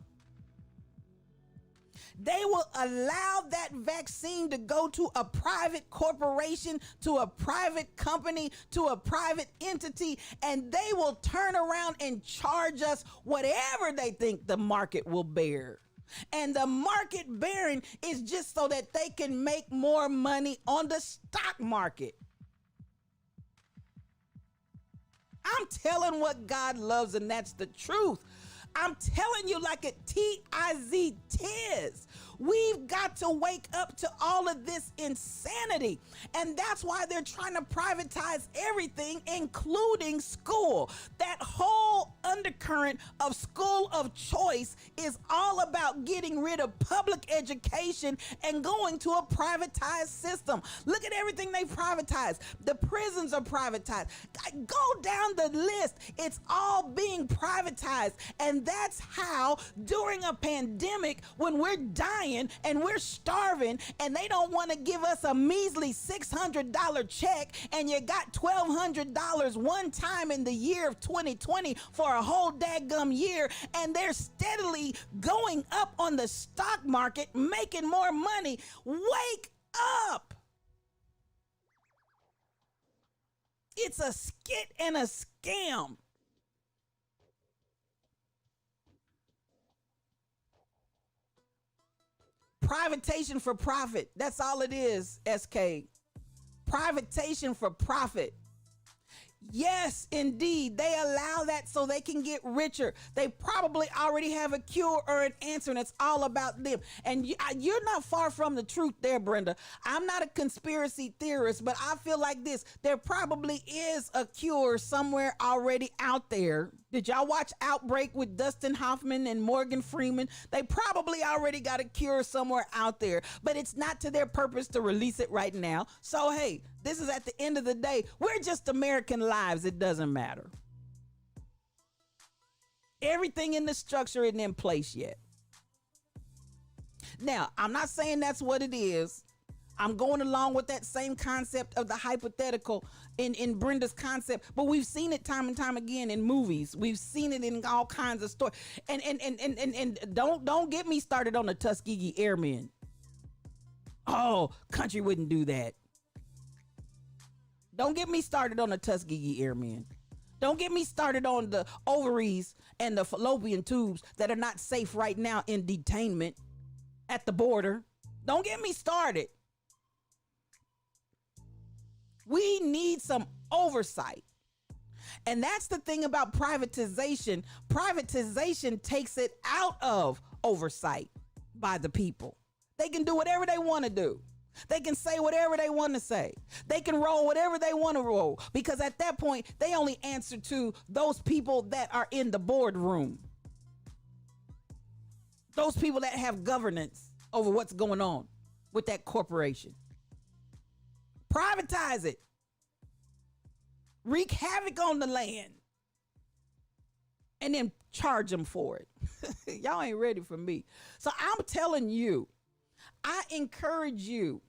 They will allow that vaccine to go to a private corporation, to a private company, to a private entity, and they will turn around and charge us whatever they think the market will bear. And the market bearing is just so that they can make more money on the stock market. I'm telling what God loves, and that's the truth. I'm telling you like it T-I-Z-tis. We've got to wake up to all of this insanity. And that's why they're trying to privatize everything, including school. That whole undercurrent of school of choice is all about getting rid of public education and going to a privatized system. Look at everything they privatized. The prisons are privatized. Go down the list. It's all being privatized. And that's how, during a pandemic, when we're dying and we're starving and they don't want to give us a measly $600 check, and you got $1,200 one time in the year of 2020 for a whole daggum year, and they're steadily going up on the stock market, making more money. Wake up. It's a skit and a scam. Privatization for profit. That's all it is, SK. Privatization for profit. Yes, indeed. They allow that so they can get richer. They probably already have a cure or an answer, and it's all about them. And you're not far from the truth there, Brenda. I'm not a conspiracy theorist, but I feel like this. There probably is a cure somewhere already out there. Did y'all watch Outbreak with Dustin Hoffman and Morgan Freeman? They probably already got a cure somewhere out there, but it's not to their purpose to release it right now. So, hey, this is at the end of the day. We're just American lives. It doesn't matter. Everything in the structure isn't in place yet. Now, I'm not saying that's what it is. I'm going along with that same concept of the hypothetical in Brenda's concept, but we've seen it time and time again in movies. We've seen it in all kinds of stories. And don't get me started on the Tuskegee Airmen. Oh, country wouldn't do that. Don't get me started on the Tuskegee Airmen. Don't get me started on the ovaries and the fallopian tubes that are not safe right now in detainment at the border. Don't get me started. We need some oversight. And that's the thing about privatization. Privatization takes it out of oversight by the people. They can do whatever they want to do. They can say whatever they want to say. They can roll whatever they want to roll, because at that point, they only answer to those people that are in the boardroom. Those people that have governance over what's going on with that corporation. Privatize it. Wreak havoc on the land. And then charge them for it. Y'all ain't ready for me. So I'm telling you, I encourage you.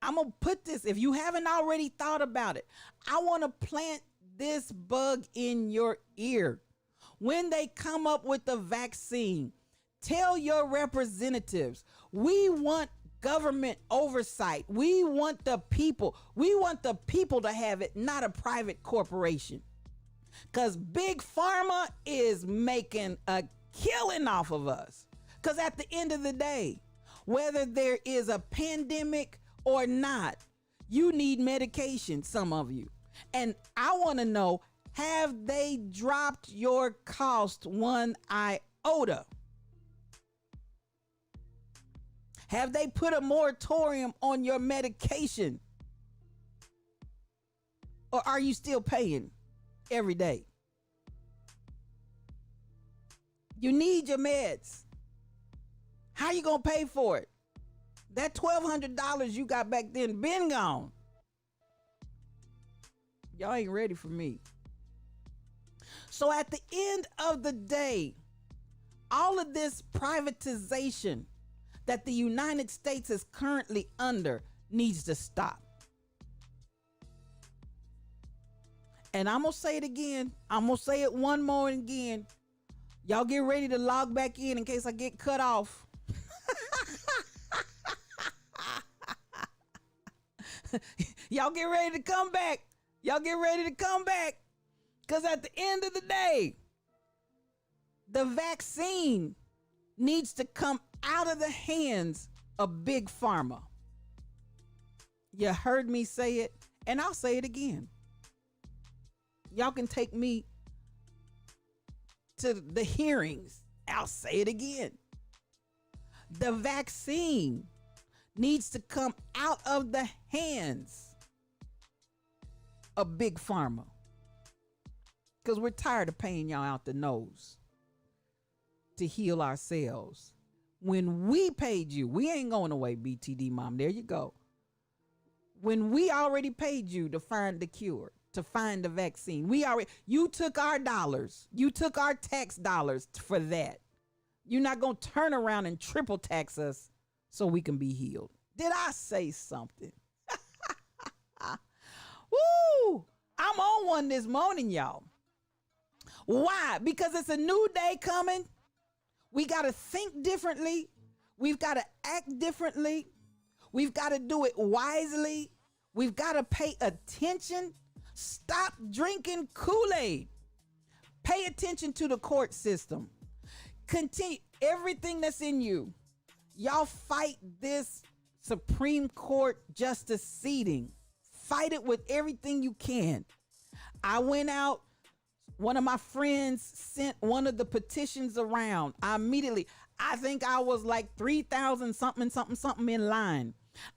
I'm going to put this, if you haven't already thought about it, I want to plant this bug in your ear. When they come up with the vaccine, tell your representatives, we want government oversight. We want the people. We want the people to have it, not a private corporation. Because Big Pharma is making a killing off of us. Because at the end of the day, whether there is a pandemic or not, you need medication, some of you. And I want to know, have they dropped your cost one iota? Have they put a moratorium on your medication? Or are you still paying every day? You need your meds. How you gonna pay for it? That $1,200 you got back then been gone. Y'all ain't ready for me. So at the end of the day, all of this privatization that the United States is currently under needs to stop. And I'm going to say it again. I'm going to say it one more again. Y'all get ready to log back in case I get cut off. Y'all get ready to come back. Y'all get ready to come back. Because at the end of the day, the vaccine needs to come out of the hands of Big Pharma. You heard me say it, and I'll say it again. Y'all can take me to the hearings. I'll say it again. The vaccine needs to come out of the hands of Big Pharma. Because we're tired of paying y'all out the nose to heal ourselves. When we paid you, we ain't going away, BTD Mom. There you go. When we already paid you to find the cure, to find the vaccine, you took our dollars. You took our tax dollars for that. You're not going to turn around and triple tax us so we can be healed. Did I say something? Woo! I'm on one this morning, y'all. Why? Because it's a new day coming. We got to think differently. We've got to act differently. We've got to do it wisely. We've got to pay attention. Stop drinking Kool-Aid. Pay attention to the court system. Continue everything that's in you. Y'all fight this Supreme Court justice seating. Fight it with everything you can. I went out. One of my friends sent one of the petitions around. I think I was like 3,000 something in line.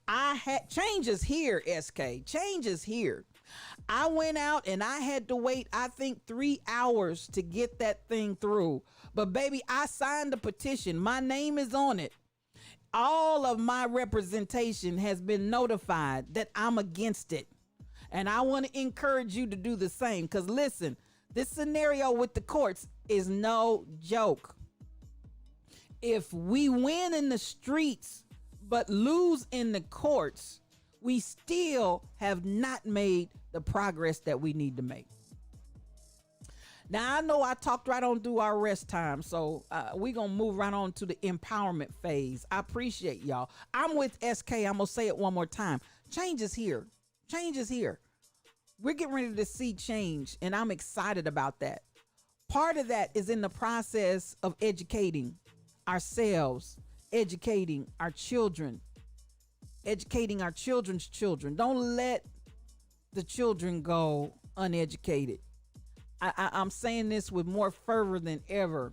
I had changes here, SK. Changes here. I went out and I had to wait, I think 3 hours to get that thing through. But baby, I signed the petition. My name is on it. All of my representation has been notified that I'm against it. And I want to encourage you to do the same. Because listen, this scenario with the courts is no joke. If we win in the streets but lose in the courts, we still have not made the progress that we need to make. Now, I know I talked right on through our rest time, so we're going to move right on to the empowerment phase. I appreciate y'all. I'm with SK. I'm going to say it one more time. Change is here. Change is here. We're getting ready to see change, and I'm excited about that. Part of that is in the process of educating ourselves, educating our children, educating our children's children. Don't let the children go uneducated. I'm saying this with more fervor than ever.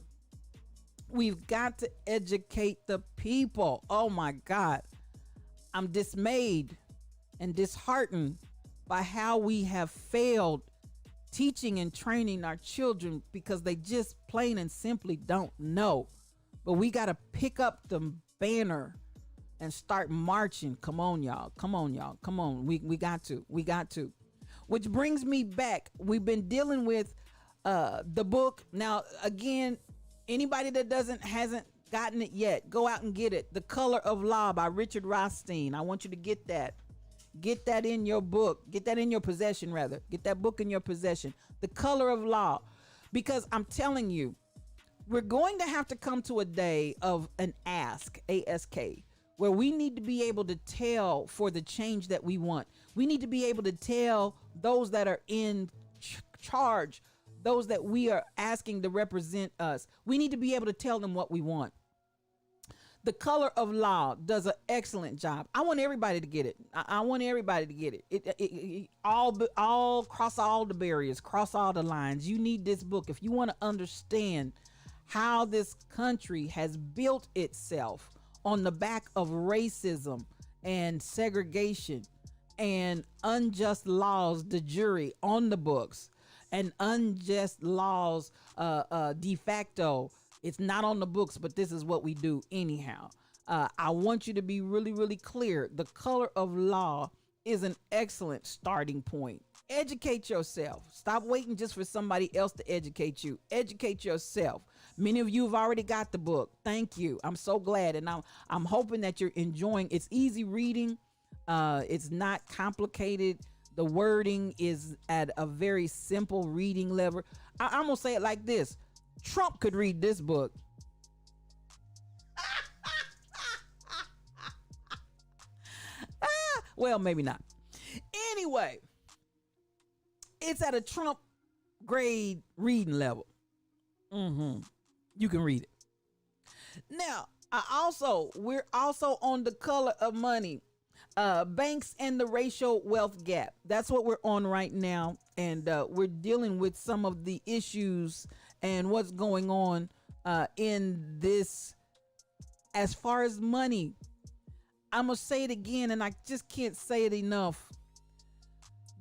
We've got to educate the people. Oh my God. I'm dismayed and disheartened by how we have failed teaching and training our children because they just plain and simply don't know. But we got to pick up the banner and start marching. Come on, y'all. Come on, y'all. Come on. We got to. We got to. Which brings me back. We've been dealing with the book. Now, again, anybody that hasn't gotten it yet, go out and get it. The Color of Law by Richard Rothstein. I want you to get that. Get that in your book. Get that in your possession, rather. Get that book in your possession. The Color of Law. Because I'm telling you, we're going to have to come to a day of an ask, A-S-K, where we need to be able to tell for the change that we want. We need to be able to tell those that are in charge, those that we are asking to represent us. We need to be able to tell them what we want. The Color of Law does an excellent job. I want everybody to get it. I want everybody to get it. All cross all the barriers, cross all the lines. You need this book if you want to understand how this country has built itself on the back of racism and segregation and unjust laws de jure on the books and unjust laws de facto. It's not on the books, but this is what we do anyhow. I want you to be really, really clear. The Color of Law is an excellent starting point. Educate yourself. Stop waiting just for somebody else to educate you. Educate yourself. Many of you have already got the book. Thank you. I'm so glad. And I'm hoping that you're enjoying. It's easy reading. It's not complicated. The wording is at a very simple reading level. I'm going to say it like this. Trump could read this book. Well, maybe not. Anyway, it's at a Trump grade reading level. You can read it. Now, we're also on The Color of Money. Banks and the racial wealth gap. That's what we're on right now. And we're dealing with some of the issues and what's going on in this as far as money. I'm going to say it again, and I just can't say it enough.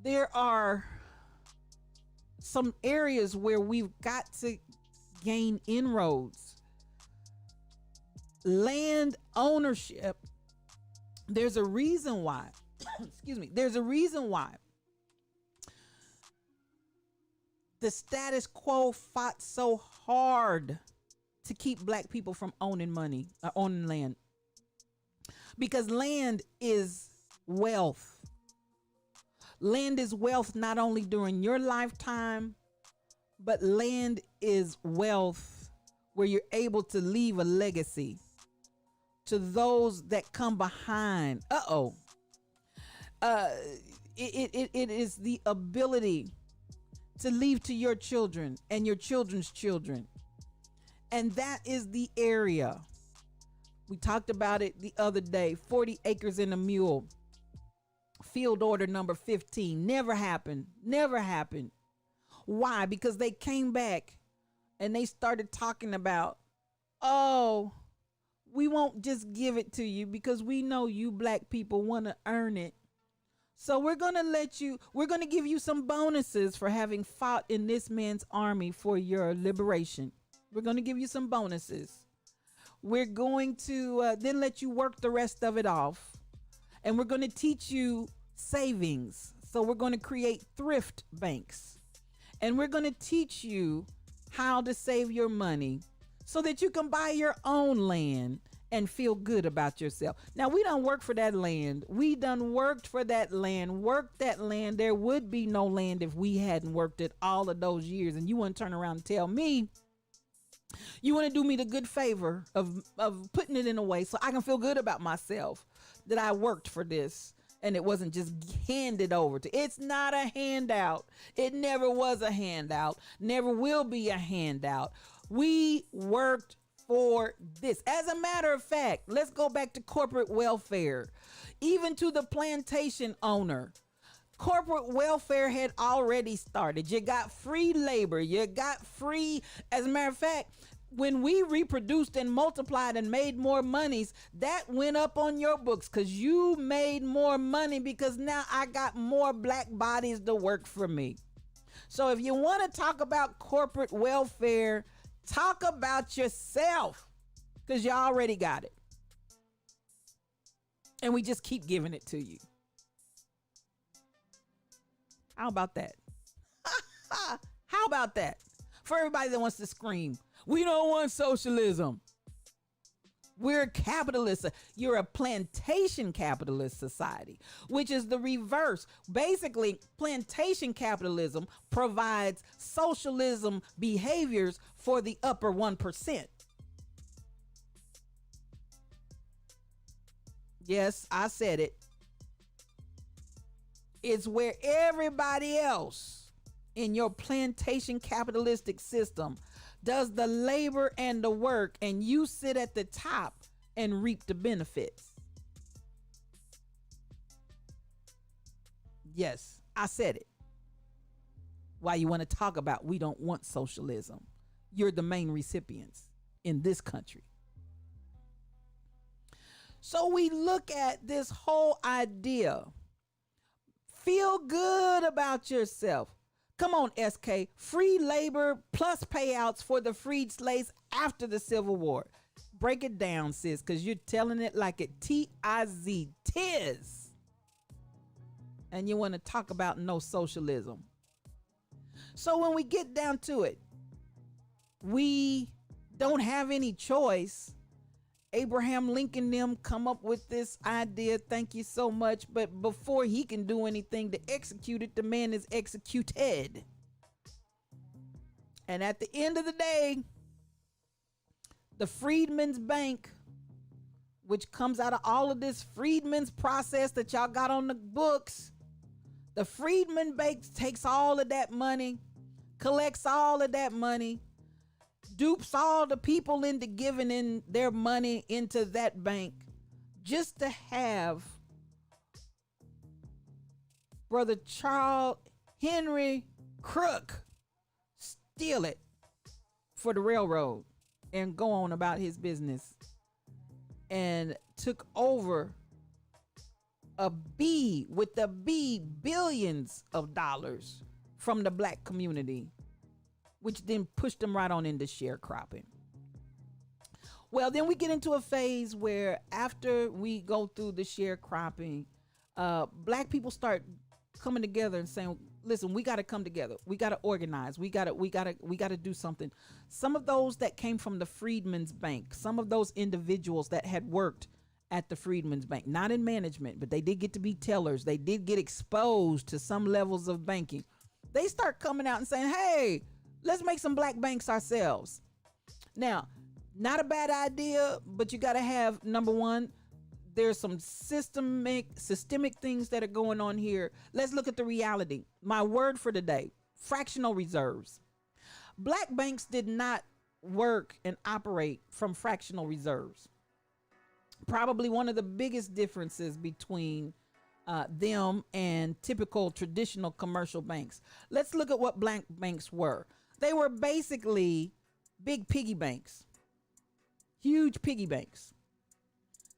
There are some areas where we've got to gain inroads. Land ownership. There's a reason why. Excuse me. There's a reason why the status quo fought so hard to keep black people from owning land. Because land is wealth. Land is wealth not only during your lifetime, but land is wealth where you're able to leave a legacy to those that come behind. It is the ability to leave to your children and your children's children. And that is the area. We talked about it the other day. 40 acres and a mule. Field order number 15. Never happened. Never happened. Why? Because they came back and they started talking about, we won't just give it to you because we know you black people want to earn it. So we're going to give you some bonuses for having fought in this man's army for your liberation. We're going to give you some bonuses. We're going to then let you work the rest of it off. And we're going to teach you savings. So we're going to create thrift banks. And we're going to teach you how to save your money so that you can buy your own land and feel good about yourself. Now, we done worked for that land. We done worked for that land, worked that land. There would be no land if we hadn't worked it all of those years. And you want to turn around and tell me, you want to do me the good favor of putting it in a way so I can feel good about myself that I worked for this and it wasn't just handed over to. It's not a handout. It never was a handout. Never will be a handout. We worked for this. As a matter of fact, let's go back to corporate welfare. Even to the plantation owner, corporate welfare had already started. You got free labor. You got free, as a matter of fact, when we reproduced and multiplied and made more monies, that went up on your books because you made more money because now I got more black bodies to work for me. So if you want to talk about corporate welfare, talk about yourself because you already got it. And we just keep giving it to you. How about that? How about that? For everybody that wants to scream, we don't want socialism. We're capitalists. You're a plantation capitalist society, which is the reverse. Basically, plantation capitalism provides socialism behaviors for the upper 1%. Yes, I said it. It's where everybody else in your plantation capitalistic system does the labor and the work, and you sit at the top and reap the benefits. Yes, I said it. Why you want to talk about we don't want socialism? You're the main recipients in this country. So we look at this whole idea. Feel good about yourself. Come on, SK. Free labor plus payouts for the freed slaves after the Civil War. Break it down, sis, because you're telling it like it T-I-Z, tis. And you want to talk about no socialism. So when we get down to it, we don't have any choice. Abraham Lincoln them come up with this idea. Thank you so much. But before he can do anything to execute it, the man is executed. And at the end of the day, the Freedmen's Bank, which comes out of all of this Freedmen's process that y'all got on the books, the Freedmen Bank takes all of that money, collects all of that money, dupes all the people into giving in their money into that bank just to have Brother Charles Henry Crook steal it for the railroad and go on about his business, and took over billions of dollars from the black community, which then pushed them right on into sharecropping. Well, then we get into a phase where after we go through the sharecropping, black people start coming together and saying, listen, we got to come together. We got to organize. We got to do something. Some of those that came from the Freedmen's Bank, some of those individuals that had worked at the Freedmen's Bank, not in management, but they did get to be tellers. They did get exposed to some levels of banking. They start coming out and saying, hey, let's make some black banks ourselves. Now, not a bad idea, but you got to have, number one, there's some systemic things that are going on here. Let's look at the reality. My word for today, fractional reserves. Black banks did not work and operate from fractional reserves. Probably one of the biggest differences between them and typical traditional commercial banks. Let's look at what black banks were. They were basically big piggy banks, huge piggy banks.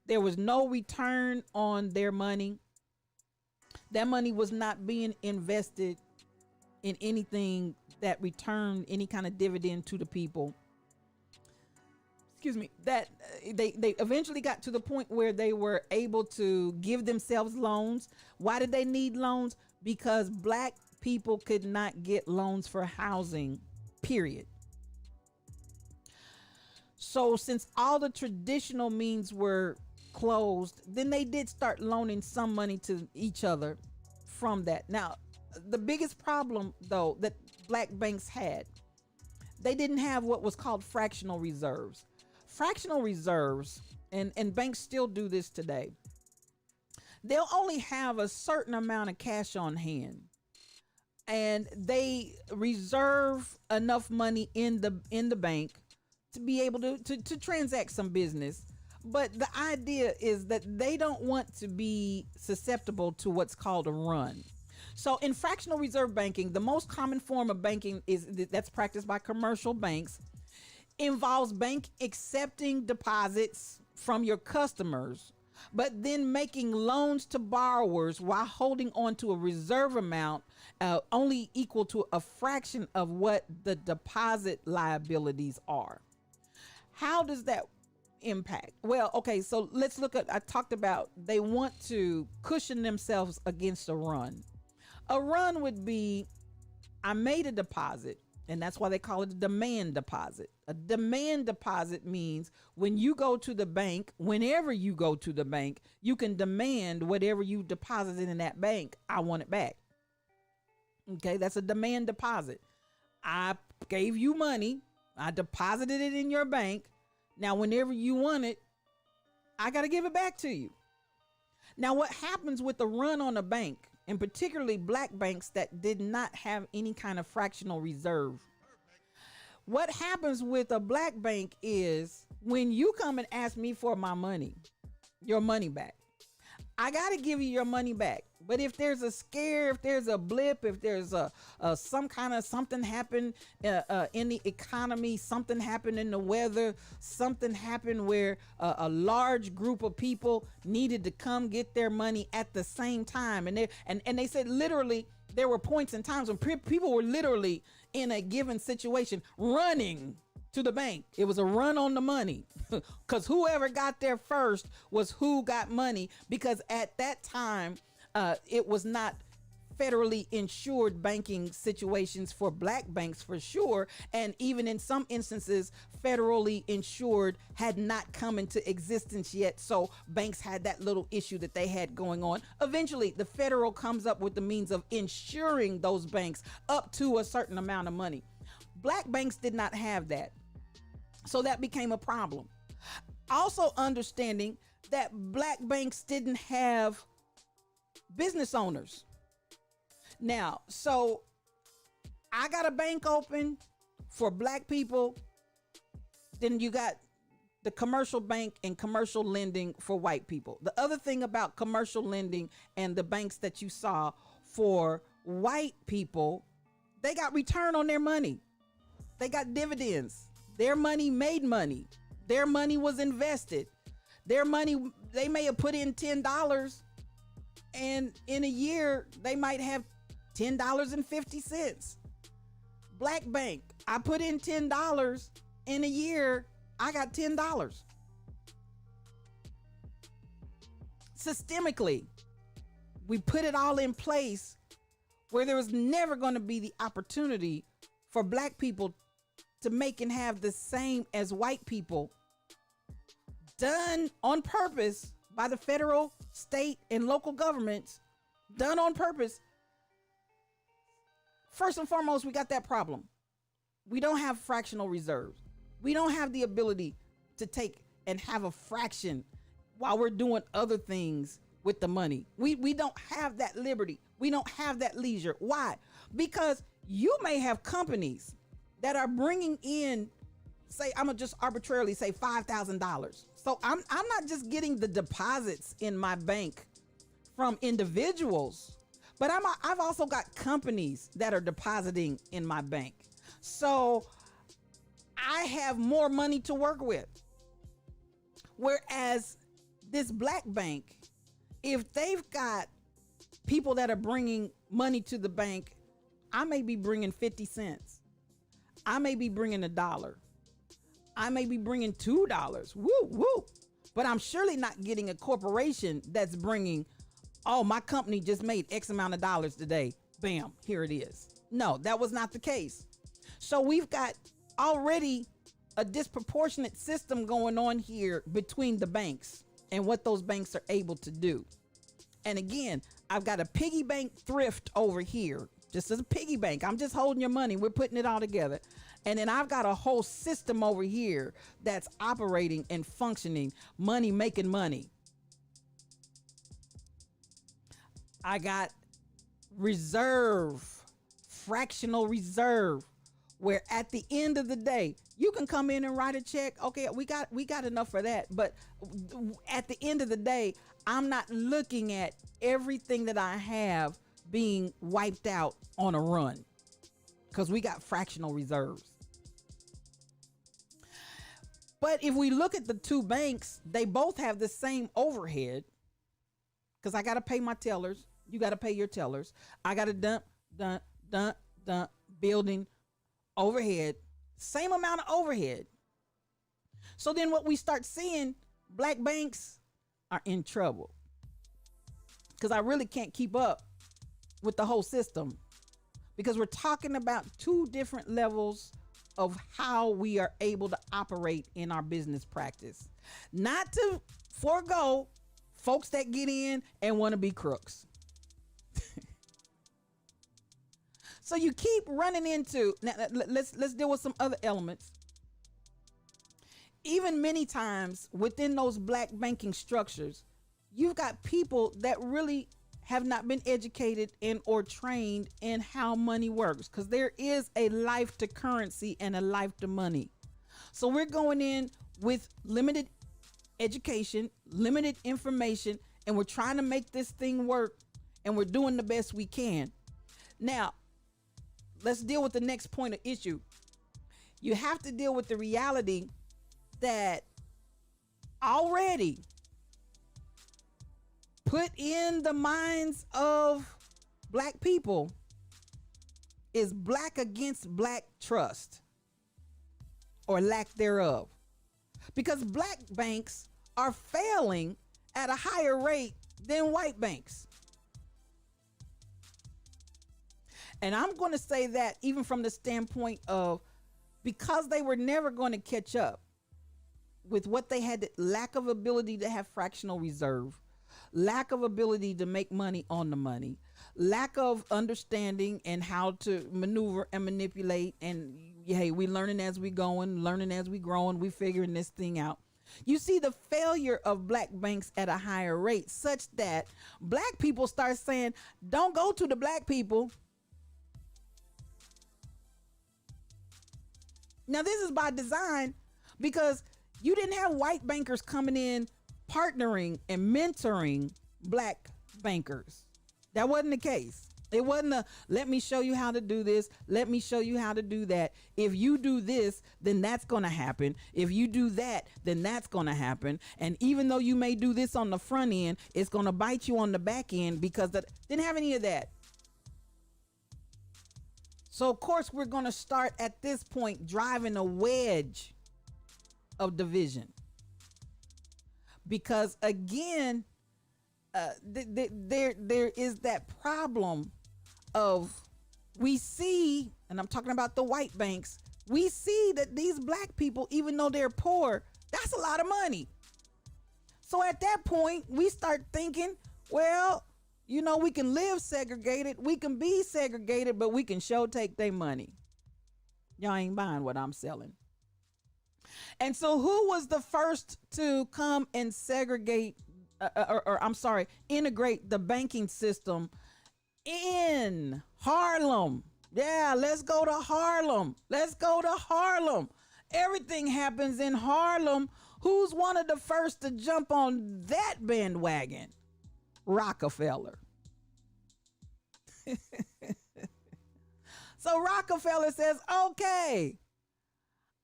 There was no return on their money. That money was not being invested in anything that returned any kind of dividend to the people. Excuse me, that they eventually got to the point where they were able to give themselves loans. Why did they need loans? Because black people could not get loans for housing, period. So since all the traditional means were closed, then they did start loaning some money to each other from that. Now, the biggest problem, though, that black banks had, they didn't have what was called fractional reserves. Fractional reserves, and banks still do this today, they'll only have a certain amount of cash on hand, and they reserve enough money in the bank to be able to transact some business. But the idea is that they don't want to be susceptible to what's called a run. So in fractional reserve banking, the most common form of banking that's practiced by commercial banks involves bank accepting deposits from your customers, but then making loans to borrowers while holding on to a reserve amount only equal to a fraction of what the deposit liabilities are. How does that impact? Well, okay, so let's look at, I talked about they want to cushion themselves against a run. A run would be, I made a deposit, and that's why they call it a demand deposit. A demand deposit means when you go to the bank, whenever you go to the bank, you can demand whatever you deposited in that bank, I want it back. Okay, that's a demand deposit. I gave you money, I deposited it in your bank. Now, whenever you want it, I got to give it back to you. Now, what happens with the run on a bank and particularly black banks that did not have any kind of fractional reserve. What happens with a black bank is when you come and ask me for my money, your money back, I got to give you your money back. But if there's a scare, if there's a blip, if there's a some kind of something happened in the economy, something happened in the weather, something happened where a large group of people needed to come get their money at the same time, and they said literally there were points in times when people were literally in a given situation running to the bank. It was a run on the money because whoever got there first was who got money, because at that time it was not federally insured banking situations for black banks for sure. And even in some instances, federally insured had not come into existence yet. So banks had that little issue that they had going on. Eventually, the federal comes up with the means of insuring those banks up to a certain amount of money. Black banks did not have that. So that became a problem. Also understanding that black banks didn't have business owners. Now, so I got a bank open for black people. Then you got the commercial bank and commercial lending for white people. The other thing about commercial lending and the banks that you saw for white people, they got return on their money. They got dividends. Their money made money. Their money was invested. Their money, they may have put in $10, and in a year, they might have $10.50. Black bank, I put in $10. In a year, I got $10. Systemically, we put it all in place where there was never going to be the opportunity for black people to make and have the same as white people, done on purpose by the federal, state, and local governments, done on purpose. First and foremost, we got that problem. We don't have fractional reserves. We don't have the ability to take and have a fraction while we're doing other things with the money. We don't have that liberty. We don't have that leisure. Why? Because you may have companies that are bringing in, say, I'm gonna just arbitrarily say $5,000. So I'm not just getting the deposits in my bank from individuals, but I've also got companies that are depositing in my bank. So I have more money to work with. Whereas this black bank, if they've got people that are bringing money to the bank, I may be bringing 50 cents. I may be bringing $1. I may be bringing $2. Woo, woo. But I'm surely not getting a corporation that's bringing, oh, my company just made X amount of dollars today. Bam, here it is. No, that was not the case. So we've got already a disproportionate system going on here between the banks and what those banks are able to do. And again, I've got a piggy bank thrift over here, just as a piggy bank. I'm just holding your money. We're putting it all together. And then I've got a whole system over here that's operating and functioning, money making money. I got reserve, fractional reserve, where at the end of the day, you can come in and write a check. Okay, we got enough for that. But at the end of the day, I'm not looking at everything that I have being wiped out on a run, because we got fractional reserves. But if we look at the two banks, they both have the same overhead, because I got to pay my tellers. You got to pay your tellers. I got to dump building overhead, same amount of overhead. So then what we start seeing, black banks are in trouble, because I really can't keep up with the whole system, because we're talking about two different levels of how we are able to operate in our business practice. Not to forego folks that get in and want to be crooks. So you keep running into, now let's deal with some other elements. Even many times within those black banking structures, you've got people that really have not been educated in or trained in how money works, because there is a life to currency and a life to money. So we're going in with limited education, limited information, and we're trying to make this thing work, and we're doing the best we can. Now, let's deal with the next point of issue. You have to deal with the reality that already put in the minds of black people is black against black trust, or lack thereof. Because black banks are failing at a higher rate than white banks. And I'm going to say that even from the standpoint of, because they were never going to catch up with what they had, lack of ability to have fractional reserve, lack of ability to make money on the money, lack of understanding and how to maneuver and manipulate. And hey, we learning as we going, learning as we growing, we figuring this thing out. You see the failure of black banks at a higher rate, such that black people start saying, don't go to the black people. Now, this is by design, because you didn't have white bankers coming in, partnering and mentoring black bankers. That wasn't the case. It wasn't a, let me show you how to do this. Let me show you how to do that. If you do this, then that's going to happen. If you do that, then that's going to happen. And even though you may do this on the front end, it's going to bite you on the back end, because that didn't have any of that. So, of course, we're going to start at this point driving a wedge of division. Because, again, there is that problem of, we see, and I'm talking about the white banks, we see that these black people, even though they're poor, that's a lot of money. So at that point, we start thinking, well, you know, we can live segregated, we can be segregated, but we can sure take their money. Y'all ain't buying what I'm selling. And so who was the first to come and segregate, integrate the banking system in Harlem? Yeah, let's go to Harlem. Let's go to Harlem. Everything happens in Harlem. Who's one of the first to jump on that bandwagon? Rockefeller. So Rockefeller says, okay,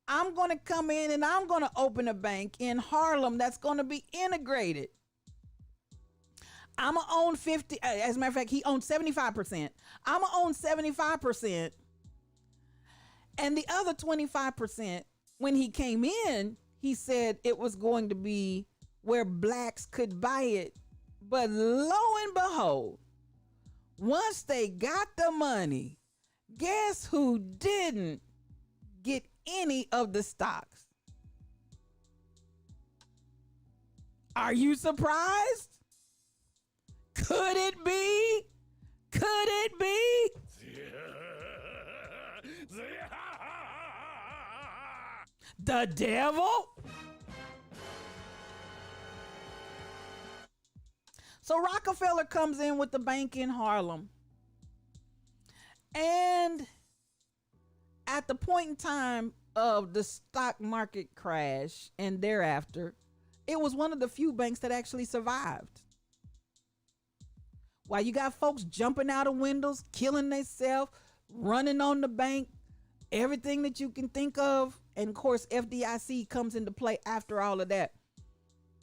I'm going to come in and I'm going to open a bank in Harlem that's going to be integrated. I'm going to own 50. As a matter of fact, he owned 75%. I'm going to own 75%. And the other 25%, when he came in, he said it was going to be where blacks could buy it. But lo and behold, once they got the money, guess who didn't get any of the stocks? Are you surprised? Could it be? Could it be? The devil? So Rockefeller comes in with the bank in Harlem. And at the point in time of the stock market crash and thereafter, it was one of the few banks that actually survived. While you got folks jumping out of windows, killing themselves, running on the bank, everything that you can think of. And of course, FDIC comes into play after all of that.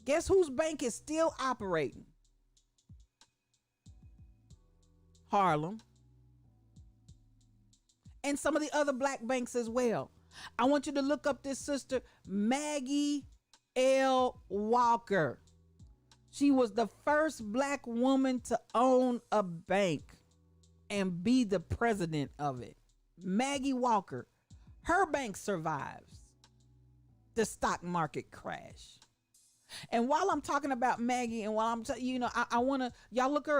Guess whose bank is still operating? Harlem. And some of the other black banks as well. I want you to look up this sister, Maggie L. Walker. She was the first black woman to own a bank and be the president of it. Maggie Walker. Her bank survives the stock market crash. And while I'm talking about Maggie, and while I'm I want to, y'all look her up.